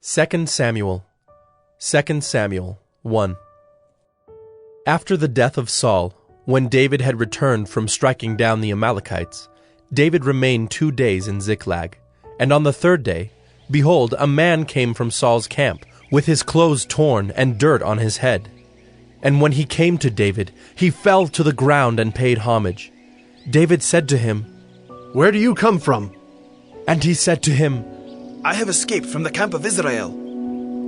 2 Samuel 1. After the death of Saul, when David had returned from striking down the Amalekites, David remained 2 days in Ziklag. And on the 3rd day, behold, a man came from Saul's camp, with his clothes torn and dirt on his head. And when he came to David, he fell to the ground and paid homage. David said to him, "Where do you come from?" And he said to him, "I have escaped from the camp of Israel."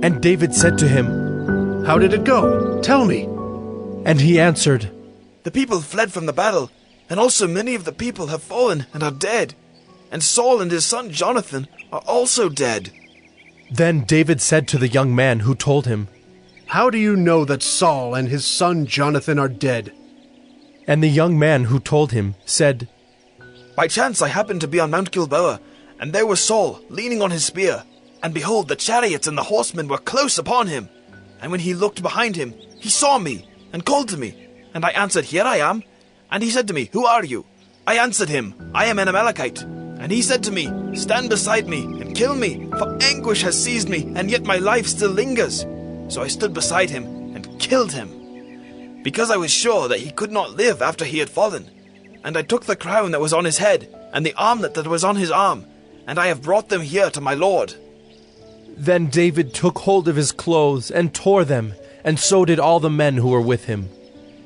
And David said to him, "How did it go? Tell me." And he answered, "The people fled from the battle, and also many of the people have fallen and are dead. And Saul and his son Jonathan are also dead." Then David said to the young man who told him, "How do you know that Saul and his son Jonathan are dead?" And the young man who told him said, "By chance I happened to be on Mount Gilboa, and there was Saul leaning on his spear. And behold, the chariots and the horsemen were close upon him. And when he looked behind him, he saw me, and called to me. And I answered, 'Here I am.' And he said to me, 'Who are you?' I answered him, 'I am an Amalekite.' And he said to me, 'Stand beside me, and kill me, for anguish has seized me, and yet my life still lingers.' So I stood beside him, and killed him, because I was sure that he could not live after he had fallen. And I took the crown that was on his head, and the armlet that was on his arm, and I have brought them here to my lord." Then David took hold of his clothes and tore them, and so did all the men who were with him.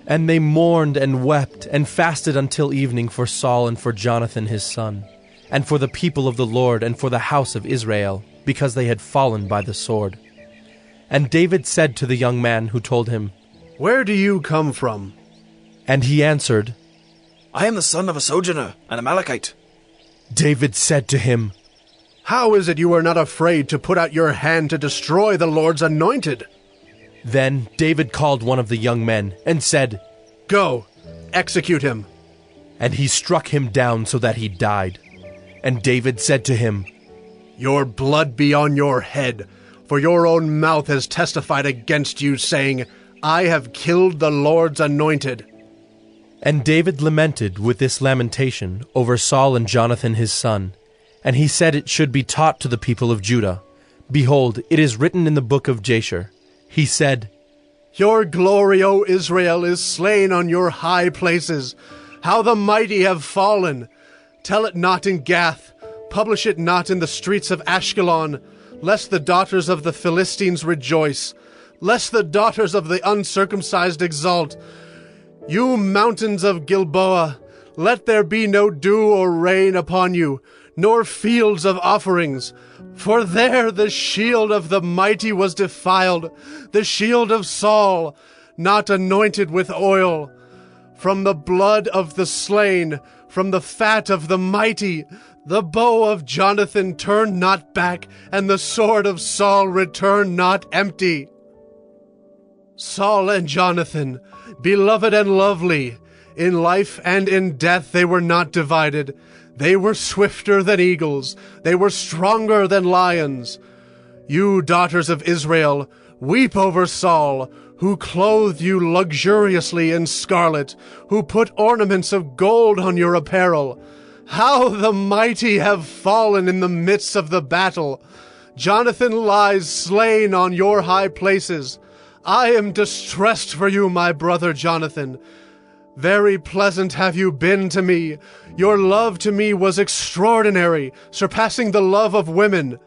And they mourned and wept and fasted until evening for Saul and for Jonathan his son, and for the people of the Lord and for the house of Israel, because they had fallen by the sword. And David said to the young man who told him, "Where do you come from?" And he answered, "I am the son of a sojourner, an Amalekite." David said to him, "How is it you are not afraid to put out your hand to destroy the Lord's anointed?" Then David called one of the young men and said, "Go, execute him." And he struck him down so that he died. And David said to him, "Your blood be on your head, for your own mouth has testified against you, saying, 'I have killed the Lord's anointed.'" And David lamented with this lamentation over Saul and Jonathan his son. And he said it should be taught to the people of Judah. Behold, it is written in the book of Jasher. He said, "Your glory, O Israel, is slain on your high places. How the mighty have fallen! Tell it not in Gath, publish it not in the streets of Ashkelon, lest the daughters of the Philistines rejoice, lest the daughters of the uncircumcised exult. You mountains of Gilboa, let there be no dew or rain upon you, nor fields of offerings. For there the shield of the mighty was defiled, the shield of Saul, not anointed with oil. From the blood of the slain, from the fat of the mighty, the bow of Jonathan turned not back, and the sword of Saul returned not empty. Saul and Jonathan, beloved and lovely, in life and in death they were not divided. They were swifter than eagles, they were stronger than lions. You daughters of Israel, weep over Saul, who clothed you luxuriously in scarlet, who put ornaments of gold on your apparel. How the mighty have fallen in the midst of the battle! Jonathan lies slain on your high places. I am distressed for you, my brother Jonathan. Very pleasant have you been to me. Your love to me was extraordinary, surpassing the love of women.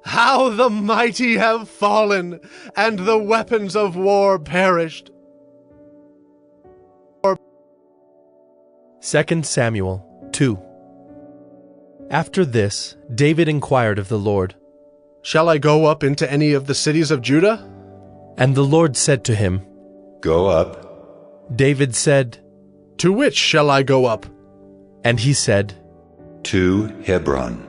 How the mighty have fallen, and the weapons of war perished." 2 Samuel 2. After this, David inquired of the Lord, "Shall I go up into any of the cities of Judah?" And the Lord said to him, "Go up." David said, "To which shall I go up?" And he said, "To Hebron."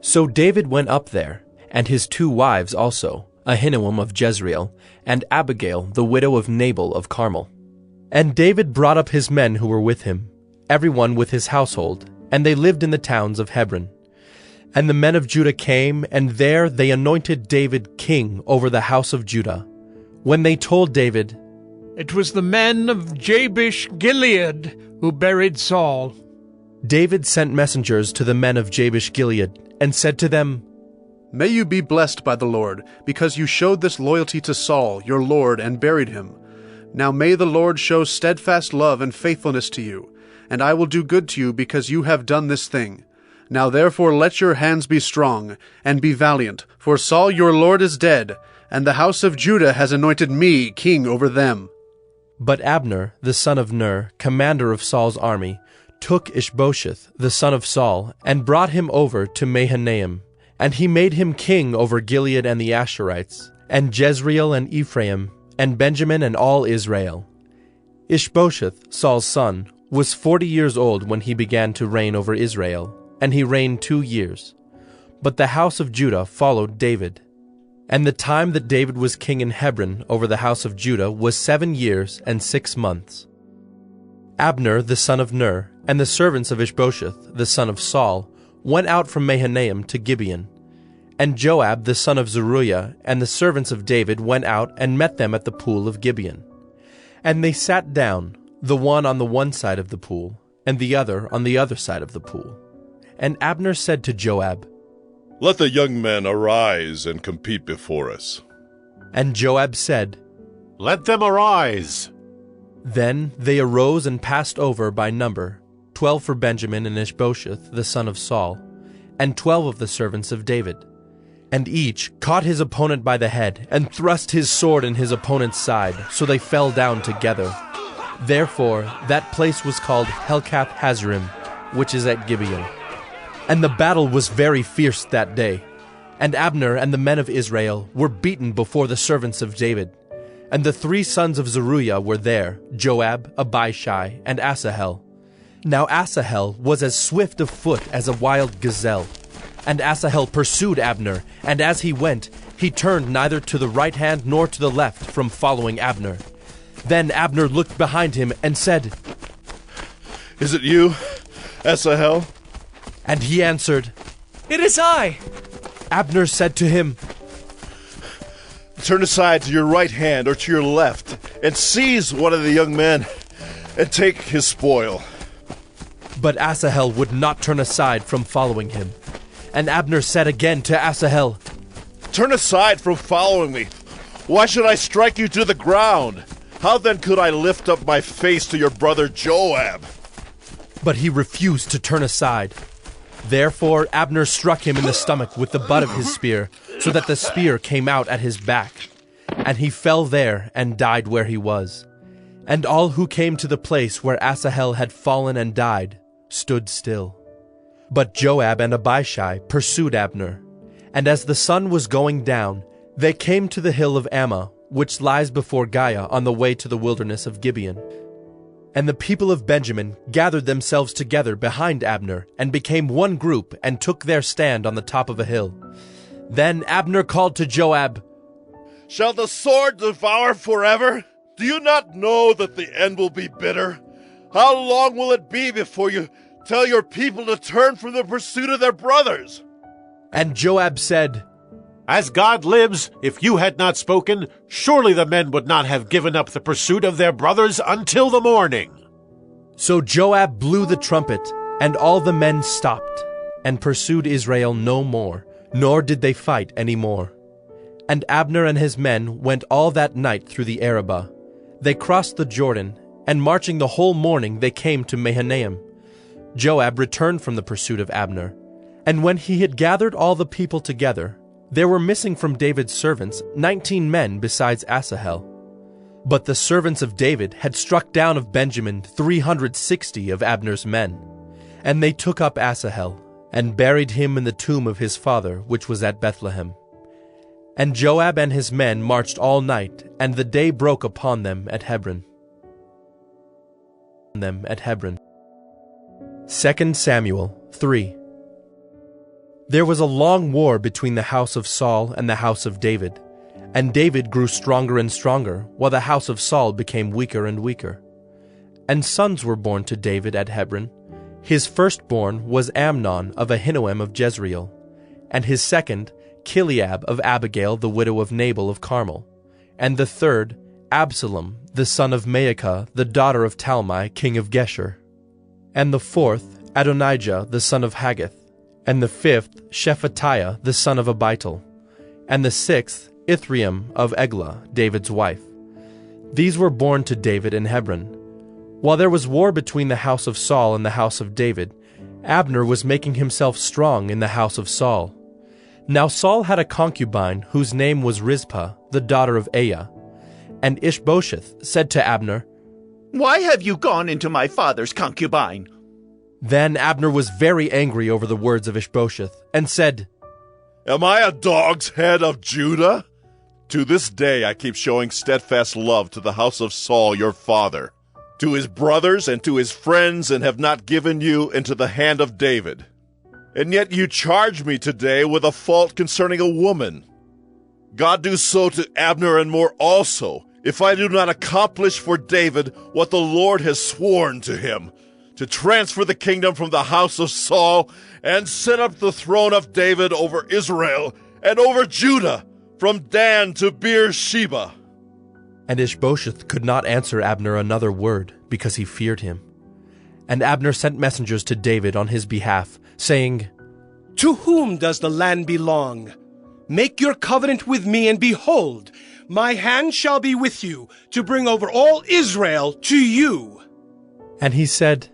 So David went up there, and his 2 wives also, Ahinoam of Jezreel, and Abigail the widow of Nabal of Carmel. And David brought up his men who were with him, every one with his household, and they lived in the towns of Hebron. And the men of Judah came, and there they anointed David king over the house of Judah. When they told David, "It was the men of Jabesh Gilead who buried Saul," David sent messengers to the men of Jabesh Gilead, and said to them, May you be blessed by the Lord, because you showed this loyalty to Saul, your Lord, and buried him. Now may the Lord show steadfast love and faithfulness to you, and I will do good to you because you have done this thing. Now therefore let your hands be strong, and be valiant, for Saul your Lord is dead, and the house of Judah has anointed me king over them." But Abner, the son of Ner, commander of Saul's army, took Ishbosheth, the son of Saul, and brought him over to Mahanaim. And he made him king over Gilead and the Asherites, and Jezreel and Ephraim, and Benjamin and all Israel. Ishbosheth, Saul's son, was 40 years old when he began to reign over Israel, and he reigned 2 years. But the house of Judah followed David. And the time that David was king in Hebron over the house of Judah was 7 years and 6 months. Abner the son of Ner, and the servants of Ishbosheth the son of Saul, went out from Mahanaim to Gibeon. And Joab the son of Zeruiah and the servants of David went out and met them at the pool of Gibeon. And they sat down, the one on the one side of the pool, and the other on the other side of the pool. And Abner said to Joab, "Let the young men arise and compete before us." And Joab said, "Let them arise." Then they arose and passed over by number, 12 for Benjamin and Ishbosheth the son of Saul, and 12 of the servants of David. And each caught his opponent by the head, and thrust his sword in his opponent's side, so they fell down together. Therefore that place was called Helkath Hazarim, which is at Gibeon. And the battle was very fierce that day. And Abner and the men of Israel were beaten before the servants of David. And the 3 sons of Zeruiah were there, Joab, Abishai, and Asahel. Now Asahel was as swift of foot as a wild gazelle. And Asahel pursued Abner, and as he went, he turned neither to the right hand nor to the left from following Abner. Then Abner looked behind him and said, "Is it you, Asahel?" And he answered, It is I. Abner said to him, "Turn aside to your right hand or to your left, and seize one of the young men, and take his spoil." But Asahel would not turn aside from following him. And Abner said again to Asahel, "Turn aside from following me. Why should I strike you to the ground? How then could I lift up my face to your brother Joab?" But he refused to turn aside. Therefore Abner struck him in the stomach with the butt of his spear, so that the spear came out at his back. And he fell there and died where he was. And all who came to the place where Asahel had fallen and died stood still. But Joab and Abishai pursued Abner. And as the sun was going down, they came to the hill of Ammah, which lies before Giah on the way to the wilderness of Gibeon. And the people of Benjamin gathered themselves together behind Abner, and became one group, and took their stand on the top of a hill. Then Abner called to Joab, "Shall the sword devour forever? Do you not know that the end will be bitter? How long will it be before you tell your people to turn from the pursuit of their brothers?" And Joab said, "As God lives, if you had not spoken, surely the men would not have given up the pursuit of their brothers until the morning." So Joab blew the trumpet, and all the men stopped, and pursued Israel no more, nor did they fight any more. And Abner and his men went all that night through the Arabah. They crossed the Jordan, and marching the whole morning they came to Mahanaim. Joab returned from the pursuit of Abner. And when he had gathered all the people together, there were missing from David's servants 19 men besides Asahel. But the servants of David had struck down of Benjamin 360 of Abner's men. And they took up Asahel, and buried him in the tomb of his father, which was at Bethlehem. And Joab and his men marched all night, and the day broke upon them at Hebron. 2 Samuel 3. There was a long war between the house of Saul and the house of David, and David grew stronger and stronger, while the house of Saul became weaker and weaker. And sons were born to David at Hebron. His firstborn was Amnon of Ahinoam of Jezreel, and his second, Chileab of Abigail the widow of Nabal of Carmel, and the third, Absalom the son of Maacah the daughter of Talmai king of Geshur, and the fourth, Adonijah the son of Haggith, and the 5th Shephatiah the son of Abital, and the 6th Ithream of Eglah, David's wife. These were born to David in Hebron. While there was war between the house of Saul and the house of David, Abner was making himself strong in the house of Saul. Now Saul had a concubine whose name was Rizpah, the daughter of Aiah. And Ishbosheth said to Abner, "Why have you gone into my father's concubine?" Then Abner was very angry over the words of Ishbosheth, and said, Am I a dog's head of Judah? To this day I keep showing steadfast love to the house of Saul your father, to his brothers and to his friends, and have not given you into the hand of David. And yet you charge me today with a fault concerning a woman. God do so to Abner and more also, if I do not accomplish for David what the Lord has sworn to him, to transfer the kingdom from the house of Saul and set up the throne of David over Israel and over Judah, from Dan to Beersheba. And Ishbosheth could not answer Abner another word, because he feared him. And Abner sent messengers to David on his behalf, saying, To whom does the land belong? Make your covenant with me, and behold, my hand shall be with you, to bring over all Israel to you. And he said,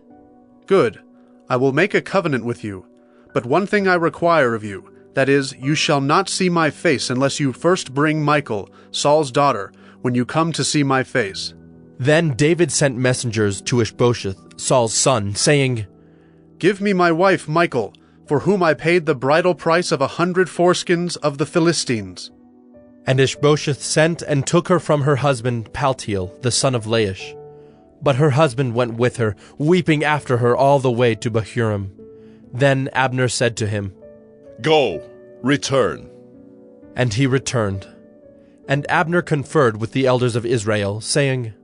Good, I will make a covenant with you. But one thing I require of you, that is, you shall not see my face unless you first bring Michal, Saul's daughter, when you come to see my face. Then David sent messengers to Ishbosheth, Saul's son, saying, Give me my wife Michal, for whom I paid the bridal price of 100 foreskins of the Philistines. And Ishbosheth sent and took her from her husband Paltiel, the son of Laish. But her husband went with her, weeping after her all the way to Bahurim. Then Abner said to him, Go, return. And he returned. And Abner conferred with the elders of Israel, saying,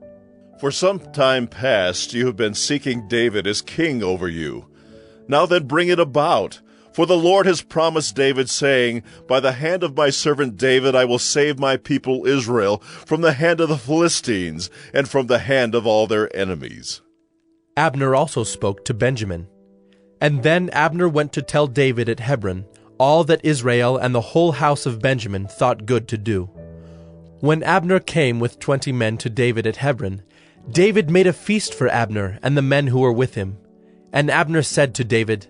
For some time past you have been seeking David as king over you. Now then bring it about. For the Lord has promised David, saying, By the hand of my servant David I will save my people Israel from the hand of the Philistines, and from the hand of all their enemies. Abner also spoke to Benjamin. And then Abner went to tell David at Hebron all that Israel and the whole house of Benjamin thought good to do. When Abner came with 20 men to David at Hebron, David made a feast for Abner and the men who were with him. And Abner said to David,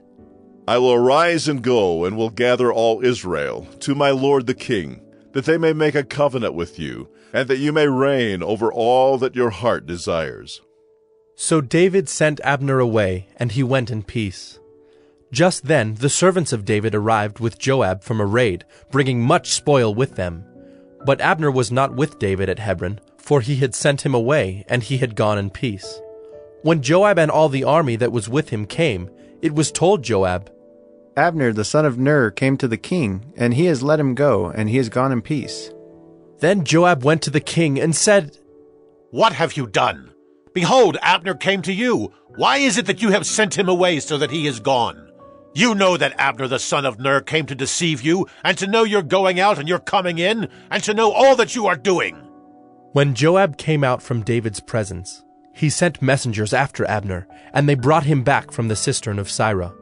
I will arise and go, and will gather all Israel to my lord the king, that they may make a covenant with you, and that you may reign over all that your heart desires. So David sent Abner away, and he went in peace. Just then the servants of David arrived with Joab from a raid, bringing much spoil with them. But Abner was not with David at Hebron, for he had sent him away, and he had gone in peace. When Joab and all the army that was with him came, it was told Joab, Abner the son of Ner came to the king, and he has let him go, and he has gone in peace. Then Joab went to the king and said, What have you done? Behold, Abner came to you. Why is it that you have sent him away so that he is gone? You know that Abner the son of Ner came to deceive you, and to know you're going out and you're coming in, and to know all that you are doing. When Joab came out from David's presence, he sent messengers after Abner, and they brought him back from the cistern of Sirah.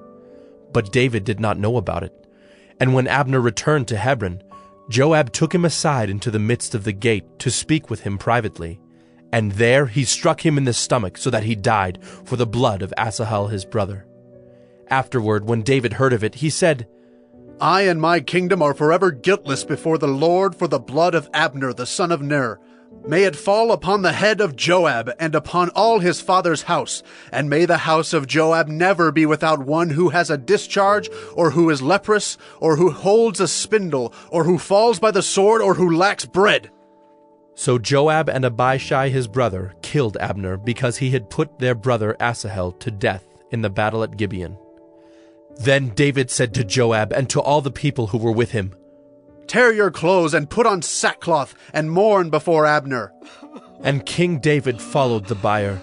But David did not know about it. And when Abner returned to Hebron, Joab took him aside into the midst of the gate to speak with him privately. And there he struck him in the stomach so that he died for the blood of Asahel his brother. Afterward, when David heard of it, he said, I and my kingdom are forever guiltless before the Lord for the blood of Abner the son of Ner. May it fall upon the head of Joab and upon all his father's house, and may the house of Joab never be without one who has a discharge, or who is leprous, or who holds a spindle, or who falls by the sword, or who lacks bread. So Joab and Abishai his brother killed Abner because he had put their brother Asahel to death in the battle at Gibeon. Then David said to Joab and to all the people who were with him, Tear your clothes and put on sackcloth and mourn before Abner. And King David followed the bier.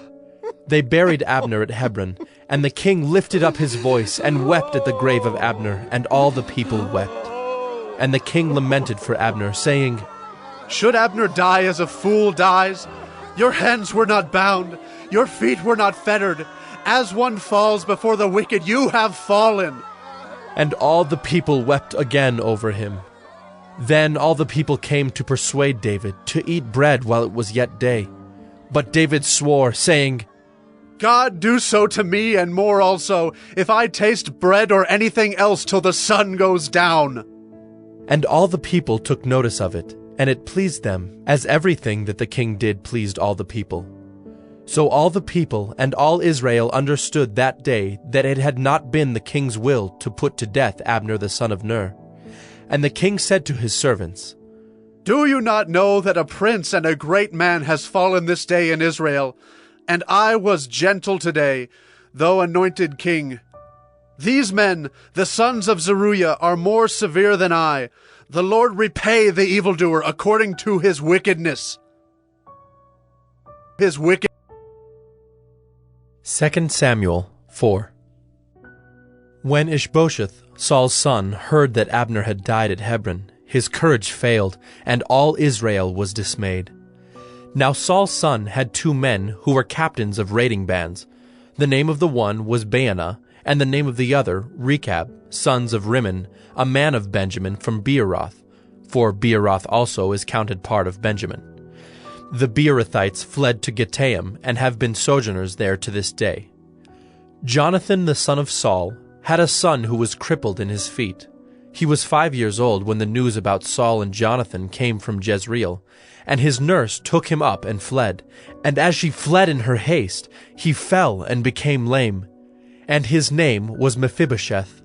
They buried Abner at Hebron, and the king lifted up his voice and wept at the grave of Abner, and all the people wept. And the king lamented for Abner, saying, Should Abner die as a fool dies? Your hands were not bound, your feet were not fettered. As one falls before the wicked, you have fallen. And all the people wept again over him. Then all the people came to persuade David to eat bread while it was yet day. But David swore, saying, God, do so to me and more also, if I taste bread or anything else till the sun goes down. And all the people took notice of it, and it pleased them, as everything that the king did pleased all the people. So all the people and all Israel understood that day that it had not been the king's will to put to death Abner the son of Ner. And the king said to his servants, Do you not know that a prince and a great man has fallen this day in Israel? And I was gentle today, though anointed king. These men, the sons of Zeruiah, are more severe than I. The Lord repay the evildoer according to his wickedness. His wicked. 2 Samuel 4. When Ishbosheth, Saul's son, heard that Abner had died at Hebron, his courage failed, and all Israel was dismayed. Now Saul's son had 2 men who were captains of raiding bands. The name of the one was Baanah, and the name of the other Rechab, sons of Rimmon, a man of Benjamin from Beeroth, for Beeroth also is counted part of Benjamin. The Beerothites fled to Gittaim and have been sojourners there to this day. Jonathan the son of Saul had a son who was crippled in his feet. He was 5 years old when the news about Saul and Jonathan came from Jezreel, and his nurse took him up and fled. And as she fled in her haste, he fell and became lame. And his name was Mephibosheth.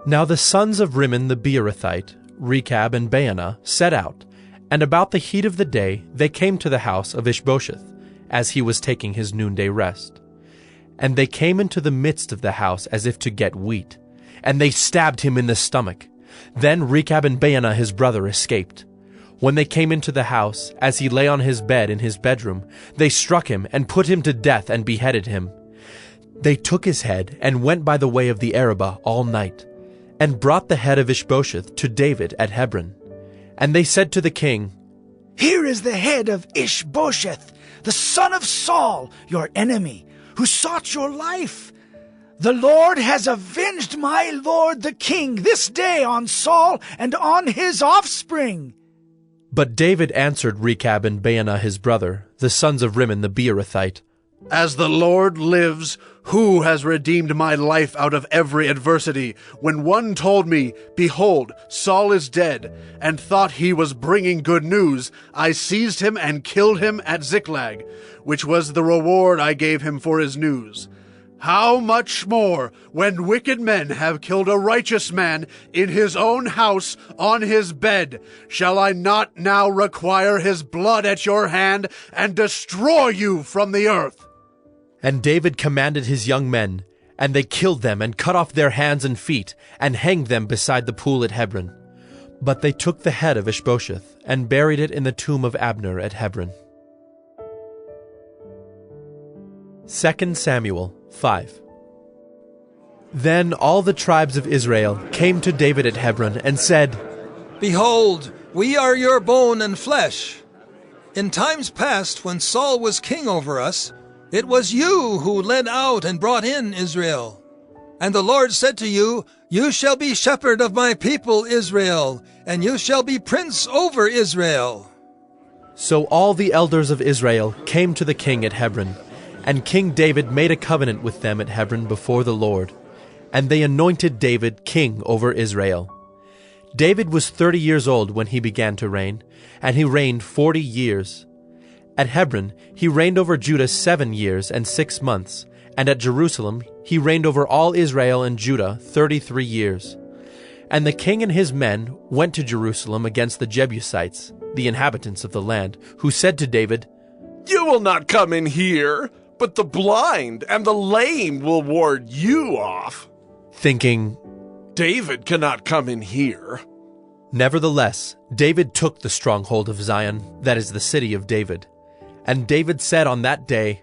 Now the sons of Rimmon the Beerothite, Rechab and Baanah, set out, and about the heat of the day they came to the house of Ishbosheth, as he was taking his noonday rest. And they came into the midst of the house as if to get wheat, and they stabbed him in the stomach. Then Rechab and Baanah his brother escaped. When they came into the house, as he lay on his bed in his bedroom, they struck him and put him to death and beheaded him. They took his head and went by the way of the Arabah all night, and brought the head of Ishbosheth to David at Hebron. And they said to the king, Here is the head of Ishbosheth, the son of Saul, your enemy, who sought your life. The Lord has avenged my lord the king this day on Saul and on his offspring. But David answered Rechab and Baanah his brother, the sons of Rimmon the Beerothite, As the Lord lives, who has redeemed my life out of every adversity, when one told me, Behold, Saul is dead, and thought he was bringing good news, I seized him and killed him at Ziklag, which was the reward I gave him for his news. How much more, when wicked men have killed a righteous man in his own house on his bed, shall I not now require his blood at your hand and destroy you from the earth? And David commanded his young men, and they killed them and cut off their hands and feet, and hanged them beside the pool at Hebron. But they took the head of Ishbosheth, and buried it in the tomb of Abner at Hebron. 2 Samuel 5. Then all the tribes of Israel came to David at Hebron and said, Behold, we are your bone and flesh. In times past, when Saul was king over us, it was you who led out and brought in Israel. And the Lord said to you, You shall be shepherd of my people Israel, and you shall be prince over Israel. So all the elders of Israel came to the king at Hebron, and King David made a covenant with them at Hebron before the Lord, and they anointed David king over Israel. David was 30 years old when he began to reign, and he reigned 40 years. At Hebron he reigned over Judah 7 years and 6 months, and at Jerusalem he reigned over all Israel and Judah 33 years. And the king and his men went to Jerusalem against the Jebusites, the inhabitants of the land, who said to David, You will not come in here, but the blind and the lame will ward you off. Thinking, David cannot come in here. Nevertheless, David took the stronghold of Zion, that is the city of David. And David said on that day,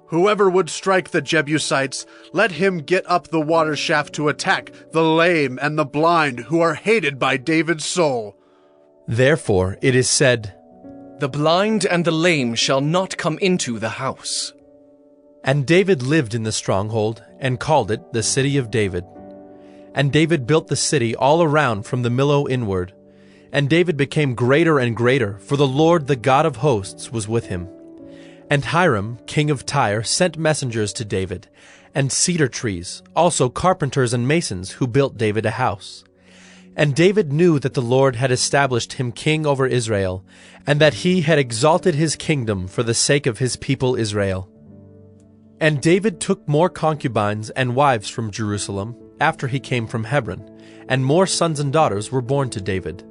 Whoever would strike the Jebusites, let him get up the water shaft to attack the lame and the blind who are hated by David's soul. Therefore it is said, The blind and the lame shall not come into the house. And David lived in the stronghold, and called it the city of David. And David built the city all around from the Millo inward. And David became greater and greater, for the Lord the God of hosts was with him. And Hiram, king of Tyre, sent messengers to David, and cedar trees, also carpenters and masons, who built David a house. And David knew that the Lord had established him king over Israel, and that he had exalted his kingdom for the sake of his people Israel. And David took more concubines and wives from Jerusalem after he came from Hebron, and more sons and daughters were born to David.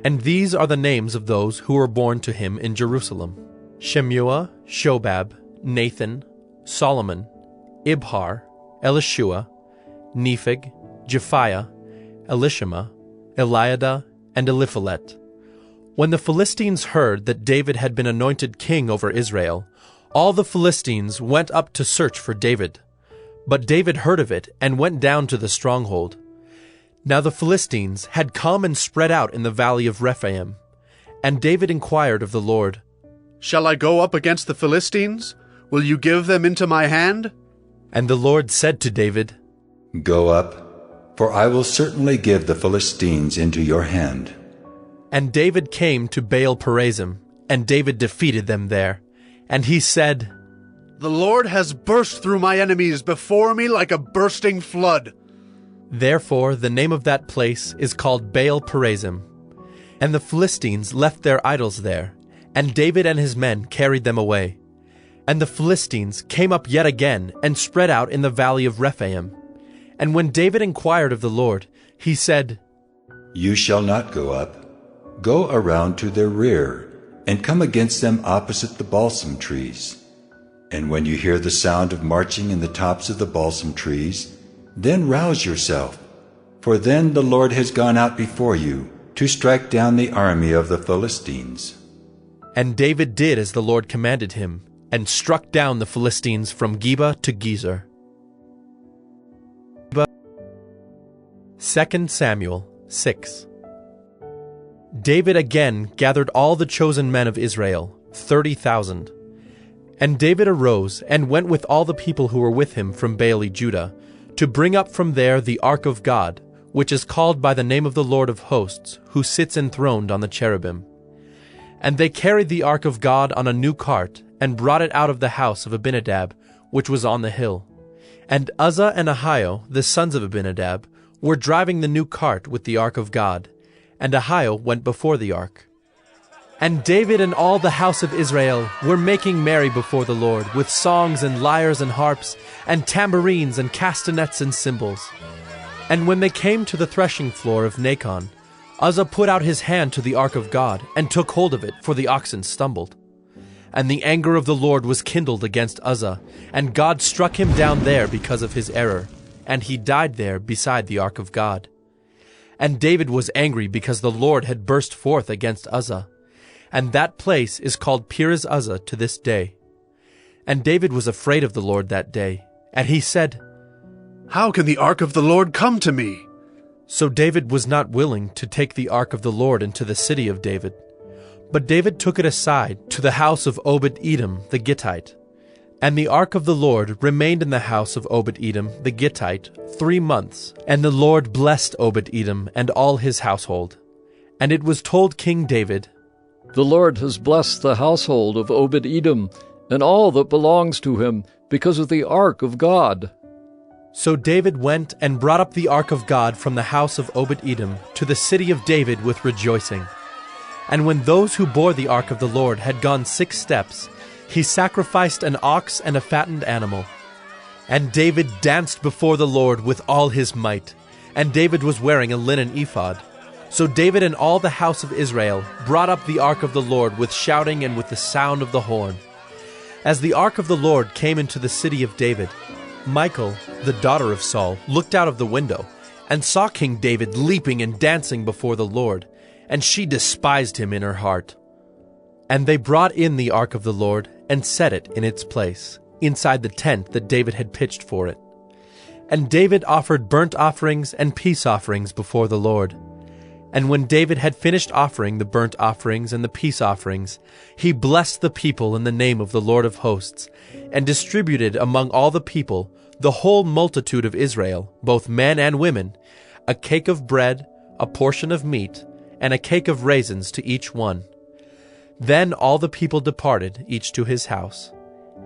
And these are the names of those who were born to him in Jerusalem: Shemua, Shobab, Nathan, Solomon, Ibhar, Elishua, Nepheg, Japhiah, Elishama, Eliada, and Eliphalet. When the Philistines heard that David had been anointed king over Israel, all the Philistines went up to search for David. But David heard of it and went down to the stronghold. Now the Philistines had come and spread out in the valley of Rephaim. And David inquired of the Lord, "Shall I go up against the Philistines? Will you give them into my hand?" And the Lord said to David, "Go up, for I will certainly give the Philistines into your hand." And David came to Baal-perazim, and David defeated them there. And he said, "The Lord has burst through my enemies before me like a bursting flood." Therefore the name of that place is called Baal-perazim. And the Philistines left their idols there, and David and his men carried them away. And the Philistines came up yet again and spread out in the valley of Rephaim. And when David inquired of the Lord, he said, "You shall not go up. Go around to their rear, and come against them opposite the balsam trees. And when you hear the sound of marching in the tops of the balsam trees, then rouse yourself, for then the Lord has gone out before you to strike down the army of the Philistines." And David did as the Lord commanded him, and struck down the Philistines from Geba to Gezer. 2 Samuel 6. David again gathered all the chosen men of Israel, 30,000. And David arose and went with all the people who were with him from Baale Judah, to bring up from there the ark of God, which is called by the name of the Lord of hosts, who sits enthroned on the cherubim. And they carried the ark of God on a new cart, and brought it out of the house of Abinadab, which was on the hill. And Uzzah and Ahio, the sons of Abinadab, were driving the new cart with the ark of God, and Ahio went before the ark. And David and all the house of Israel were making merry before the Lord, with songs and lyres and harps, and tambourines and castanets and cymbals. And when they came to the threshing floor of Nachon, Uzzah put out his hand to the ark of God, and took hold of it, for the oxen stumbled. And the anger of the Lord was kindled against Uzzah, and God struck him down there because of his error, and he died there beside the ark of God. And David was angry because the Lord had burst forth against Uzzah. And that place is called Perez Uzzah to this day. And David was afraid of the Lord that day, and he said, "How can the ark of the Lord come to me?" So David was not willing to take the ark of the Lord into the city of David. But David took it aside to the house of Obed-Edom the Gittite. And the ark of the Lord remained in the house of Obed-Edom the Gittite 3 months, and the Lord blessed Obed-Edom and all his household. And it was told King David, "The Lord has blessed the household of Obed-Edom and all that belongs to him because of the ark of God." So David went and brought up the ark of God from the house of Obed-Edom to the city of David with rejoicing. And when those who bore the ark of the Lord had gone 6 steps, he sacrificed an ox and a fattened animal. And David danced before the Lord with all his might, and David was wearing a linen ephod. So David and all the house of Israel brought up the ark of the Lord with shouting and with the sound of the horn. As the ark of the Lord came into the city of David, Michal, the daughter of Saul, looked out of the window and saw King David leaping and dancing before the Lord, and she despised him in her heart. And they brought in the ark of the Lord and set it in its place, inside the tent that David had pitched for it. And David offered burnt offerings and peace offerings before the Lord. And when David had finished offering the burnt offerings and the peace offerings, he blessed the people in the name of the Lord of hosts, and distributed among all the people the whole multitude of Israel, both men and women, a cake of bread, a portion of meat, and a cake of raisins to each one. Then all the people departed, each to his house.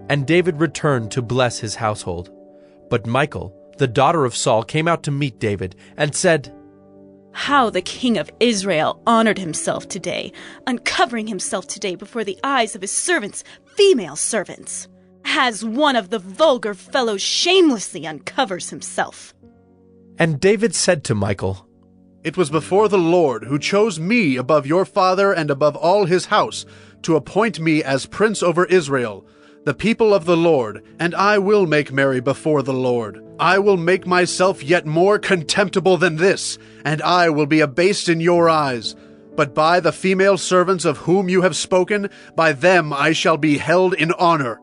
And David returned to bless his household. But Michal, the daughter of Saul, came out to meet David, and said, "How the king of Israel honored himself today, uncovering himself today before the eyes of his servants, female servants, as one of the vulgar fellows shamelessly uncovers himself." And David said to Michal, "It was before the Lord who chose me above your father and above all his house, to appoint me as prince over Israel, the people of the Lord, and I will make merry before the Lord. I will make myself yet more contemptible than this, and I will be abased in your eyes. But by the female servants of whom you have spoken, by them I shall be held in honor."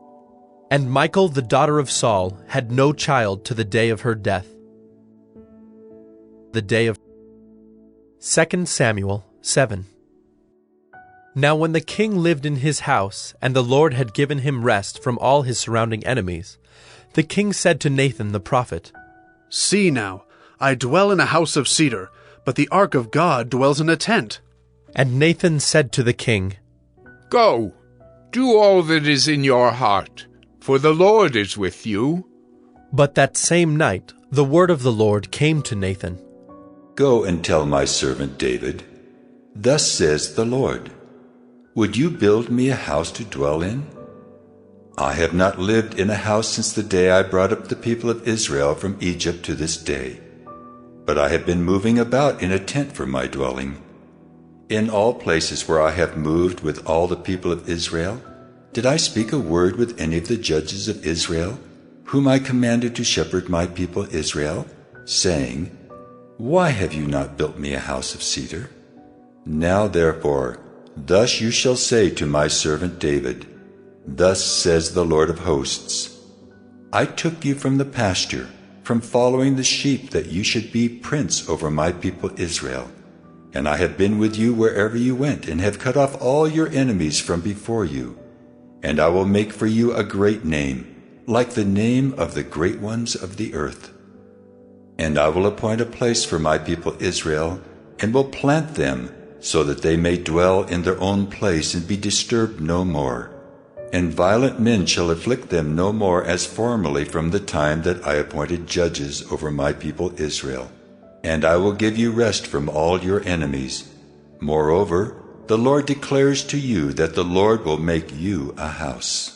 And Michal, the daughter of Saul, had no child to the day of her death. The day of 2 Samuel 7. Now when the king lived in his house, and the Lord had given him rest from all his surrounding enemies, the king said to Nathan the prophet, "See now, I dwell in a house of cedar, but the ark of God dwells in a tent." And Nathan said to the king, "Go, do all that is in your heart, for the Lord is with you." But that same night the word of the Lord came to Nathan. "Go and tell my servant David, thus says the Lord, would you build me a house to dwell in? I have not lived in a house since the day I brought up the people of Israel from Egypt to this day, but I have been moving about in a tent for my dwelling. In all places where I have moved with all the people of Israel, did I speak a word with any of the judges of Israel, whom I commanded to shepherd my people Israel, saying, why have you not built me a house of cedar? Now therefore, thus you shall say to my servant David, thus says the Lord of hosts, I took you from the pasture, from following the sheep, that you should be prince over my people Israel. And I have been with you wherever you went, and have cut off all your enemies from before you. And I will make for you a great name, like the name of the great ones of the earth. And I will appoint a place for my people Israel, and will plant them, so that they may dwell in their own place and be disturbed no more. And violent men shall afflict them no more as formerly from the time that I appointed judges over my people Israel. And I will give you rest from all your enemies. Moreover, the Lord declares to you that the Lord will make you a house.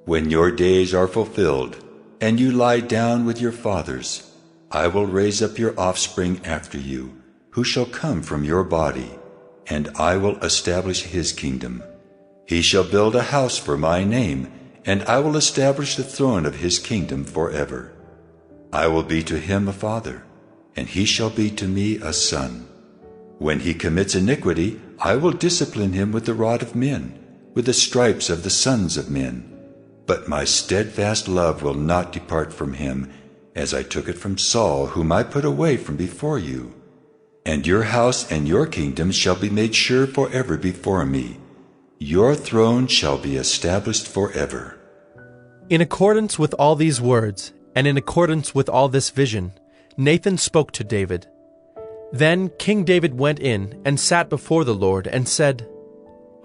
When your days are fulfilled, and you lie down with your fathers, I will raise up your offspring after you, who shall come from your body, and I will establish his kingdom. He shall build a house for my name, and I will establish the throne of his kingdom forever. I will be to him a father, and he shall be to me a son. When he commits iniquity, I will discipline him with the rod of men, with the stripes of the sons of men. But my steadfast love will not depart from him, as I took it from Saul, whom I put away from before you. And your house and your kingdom shall be made sure forever before me. Your throne shall be established forever." In accordance with all these words, and in accordance with all this vision, Nathan spoke to David. Then King David went in and sat before the Lord and said,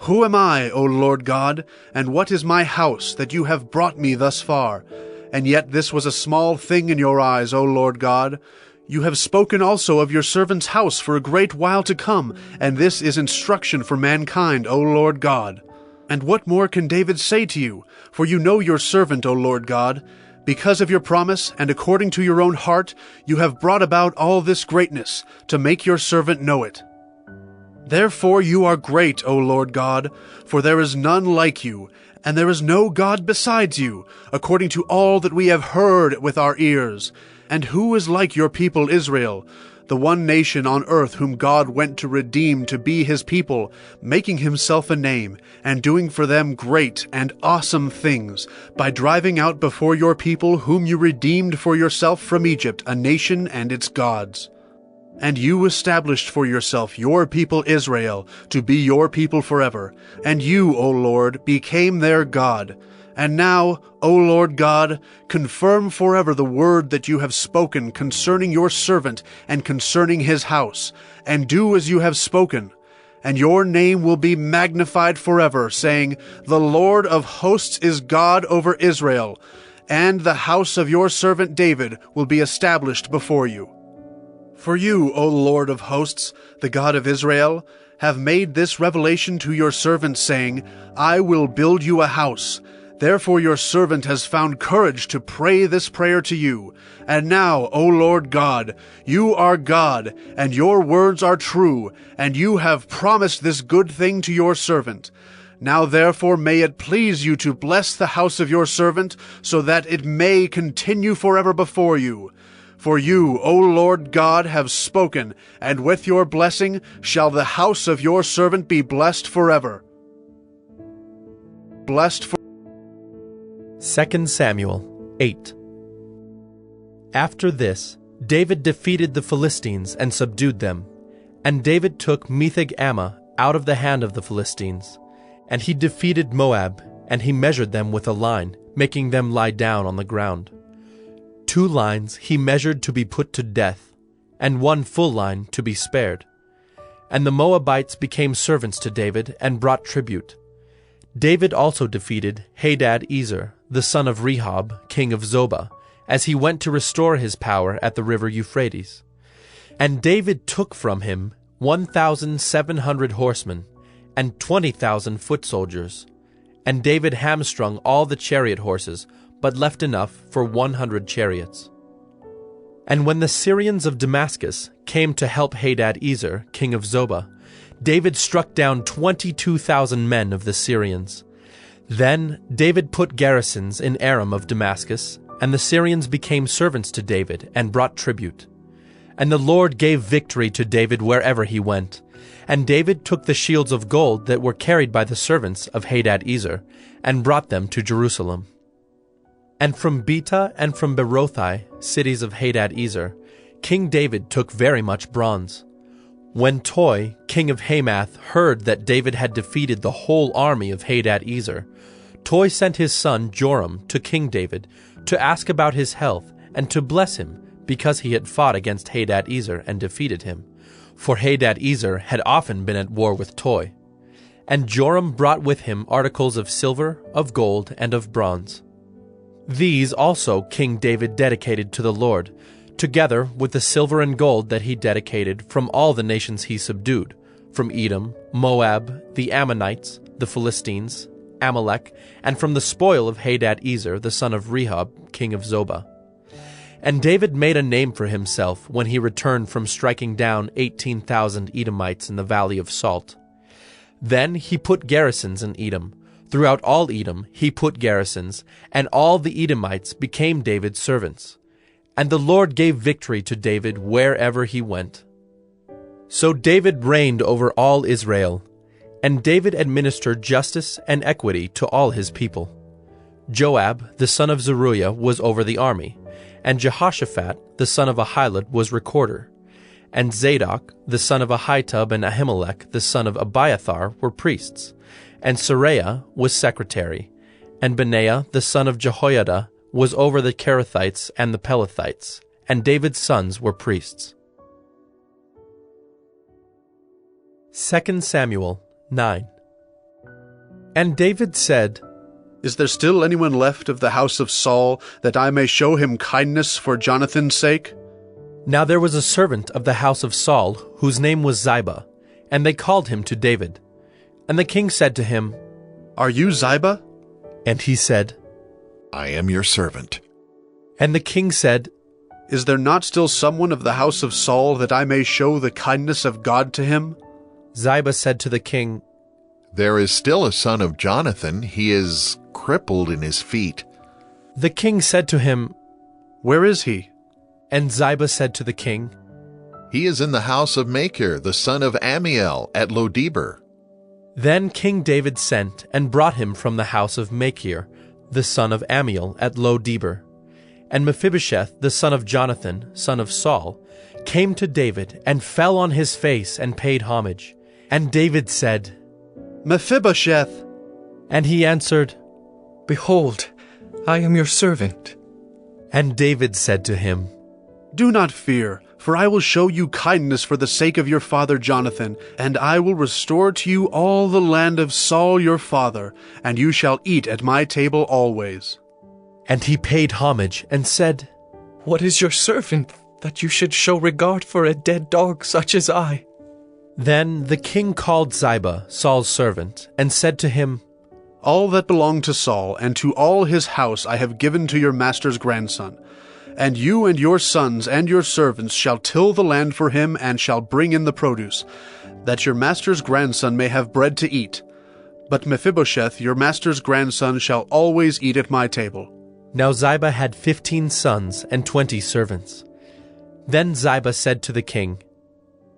"Who am I, O Lord God, and what is my house, that you have brought me thus far? And yet this was a small thing in your eyes, O Lord God. You have spoken also of your servant's house for a great while to come, and this is instruction for mankind, O Lord God. And what more can David say to you? For you know your servant, O Lord God. Because of your promise, and according to your own heart, you have brought about all this greatness, to make your servant know it. Therefore you are great, O Lord God, for there is none like you, and there is no God besides you, according to all that we have heard with our ears. And who is like your people Israel, the one nation on earth whom God went to redeem to be his people, making himself a name, and doing for them great and awesome things, by driving out before your people whom you redeemed for yourself from Egypt, a nation and its gods. And you established for yourself your people Israel, to be your people forever. And you, O Lord, became their God. And now, O Lord God, confirm forever the word that you have spoken concerning your servant and concerning his house, and do as you have spoken. And your name will be magnified forever, saying, The Lord of hosts is God over Israel, and the house of your servant David will be established before you. For you, O Lord of hosts, the God of Israel, have made this revelation to your servant, saying, I will build you a house. Therefore your servant has found courage to pray this prayer to you. And now, O Lord God, you are God, and your words are true, and you have promised this good thing to your servant. Now therefore may it please you to bless the house of your servant, so that it may continue forever before you. For you, O Lord God, have spoken, and with your blessing shall the house of your servant be blessed forever. Blessed for 2 Samuel 8. After this, David defeated the Philistines and subdued them. And David took Metheg-Ammah out of the hand of the Philistines. And he defeated Moab, and he measured them with a line, making them lie down on the ground. 2 lines he measured to be put to death, and 1 full line to be spared. And the Moabites became servants to David and brought tribute. David also defeated Hadad-ezer, the son of Rehob, king of Zobah, as he went to restore his power at the river Euphrates. And David took from him 1,700 horsemen, and 20,000 foot soldiers. And David hamstrung all the chariot horses, but left enough for 100 chariots. And when the Syrians of Damascus came to help Hadad-ezer, king of Zobah, David struck down 22,000 men of the Syrians. Then David put garrisons in Aram of Damascus, and the Syrians became servants to David and brought tribute. And the Lord gave victory to David wherever he went. And David took the shields of gold that were carried by the servants of Hadad-ezer, and brought them to Jerusalem. And from Betah and from Berothai, cities of Hadad-ezer, King David took very much bronze. When Toi, king of Hamath, heard that David had defeated the whole army of Hadad-ezer, Toi sent his son Joram to King David to ask about his health and to bless him, because he had fought against Hadad-ezer and defeated him. For Hadad-ezer had often been at war with Toi. And Joram brought with him articles of silver, of gold, and of bronze. These also King David dedicated to the Lord, together with the silver and gold that he dedicated from all the nations he subdued, from Edom, Moab, the Ammonites, the Philistines, Amalek, and from the spoil of Hadad-ezer, the son of Rehob, king of Zobah. And David made a name for himself when he returned from striking down 18,000 Edomites in the valley of Salt. Then he put garrisons in Edom. Throughout all Edom he put garrisons, and all the Edomites became David's servants. And the Lord gave victory to David wherever he went. So David reigned over all Israel, and David administered justice and equity to all his people. Joab, the son of Zeruiah, was over the army, and Jehoshaphat, the son of Ahilud, was recorder. And Zadok, the son of Ahitub, and Ahimelech, the son of Abiathar, were priests. And Seraiah was secretary. And Benaiah, the son of Jehoiada, was over the Kerethites and the Pelethites. And David's sons were priests. 2 Samuel 9. And David said, Is there still anyone left of the house of Saul, that I may show him kindness for Jonathan's sake? Now there was a servant of the house of Saul, whose name was Ziba, and they called him to David. And the king said to him, Are you Ziba? And he said, I am your servant. And the king said, Is there not still someone of the house of Saul, that I may show the kindness of God to him? Ziba said to the king, There is still a son of Jonathan. He is crippled in his feet. The king said to him, Where is he? And Ziba said to the king, He is in the house of Machir, the son of Ammiel, at Lo-debar. Then King David sent and brought him from the house of Machir, the son of Ammiel, at Lo-debar. And Mephibosheth, the son of Jonathan, son of Saul, came to David and fell on his face and paid homage. And David said, Mephibosheth. And he answered, Behold, I am your servant. And David said to him, Do not fear, for I will show you kindness for the sake of your father Jonathan, and I will restore to you all the land of Saul your father, and you shall eat at my table always. And he paid homage and said, What is your servant, that you should show regard for a dead dog such as I? Then the king called Ziba, Saul's servant, and said to him, All that belonged to Saul and to all his house I have given to your master's grandson. And you and your sons and your servants shall till the land for him and shall bring in the produce, that your master's grandson may have bread to eat. But Mephibosheth, your master's grandson, shall always eat at my table. Now Ziba had 15 sons and 20 servants. Then Ziba said to the king,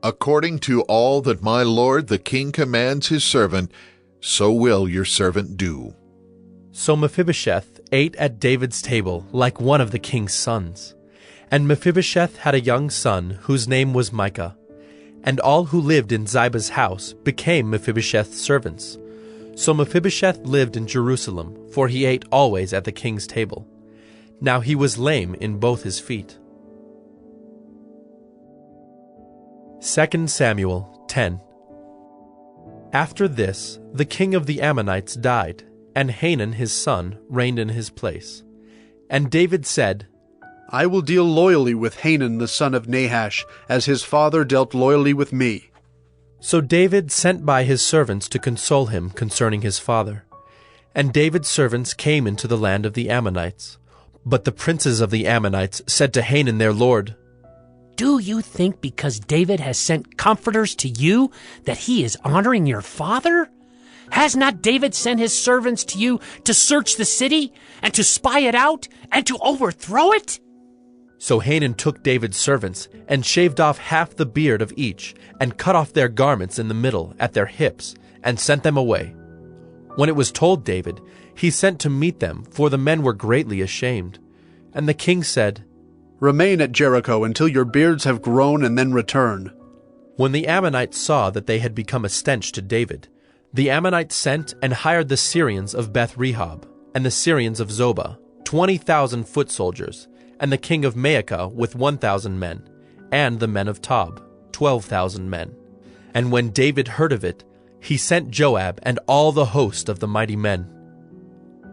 According to all that my lord the king commands his servant, so will your servant do. So Mephibosheth ate at David's table like one of the king's sons. And Mephibosheth had a young son whose name was Micah. And all who lived in Ziba's house became Mephibosheth's servants. So Mephibosheth lived in Jerusalem, for he ate always at the king's table. Now he was lame in both his feet. 2 Samuel 10. After this, the king of the Ammonites died, and Hanun his son reigned in his place. And David said, I will deal loyally with Hanun the son of Nahash, as his father dealt loyally with me. So David sent by his servants to console him concerning his father. And David's servants came into the land of the Ammonites. But the princes of the Ammonites said to Hanun their lord, Do you think because David has sent comforters to you that he is honoring your father? Has not David sent his servants to you to search the city, and to spy it out, and to overthrow it? So Hanun took David's servants, and shaved off half the beard of each, and cut off their garments in the middle, at their hips, and sent them away. When it was told David, he sent to meet them, for the men were greatly ashamed. And the king said, Remain at Jericho until your beards have grown, and then return. When the Ammonites saw that they had become a stench to David, the Ammonites sent and hired the Syrians of Beth-rehob, and the Syrians of Zobah, 20,000 foot soldiers, and the king of Maacah with 1,000 men, and the men of Tob, 12,000 men. And when David heard of it, he sent Joab and all the host of the mighty men.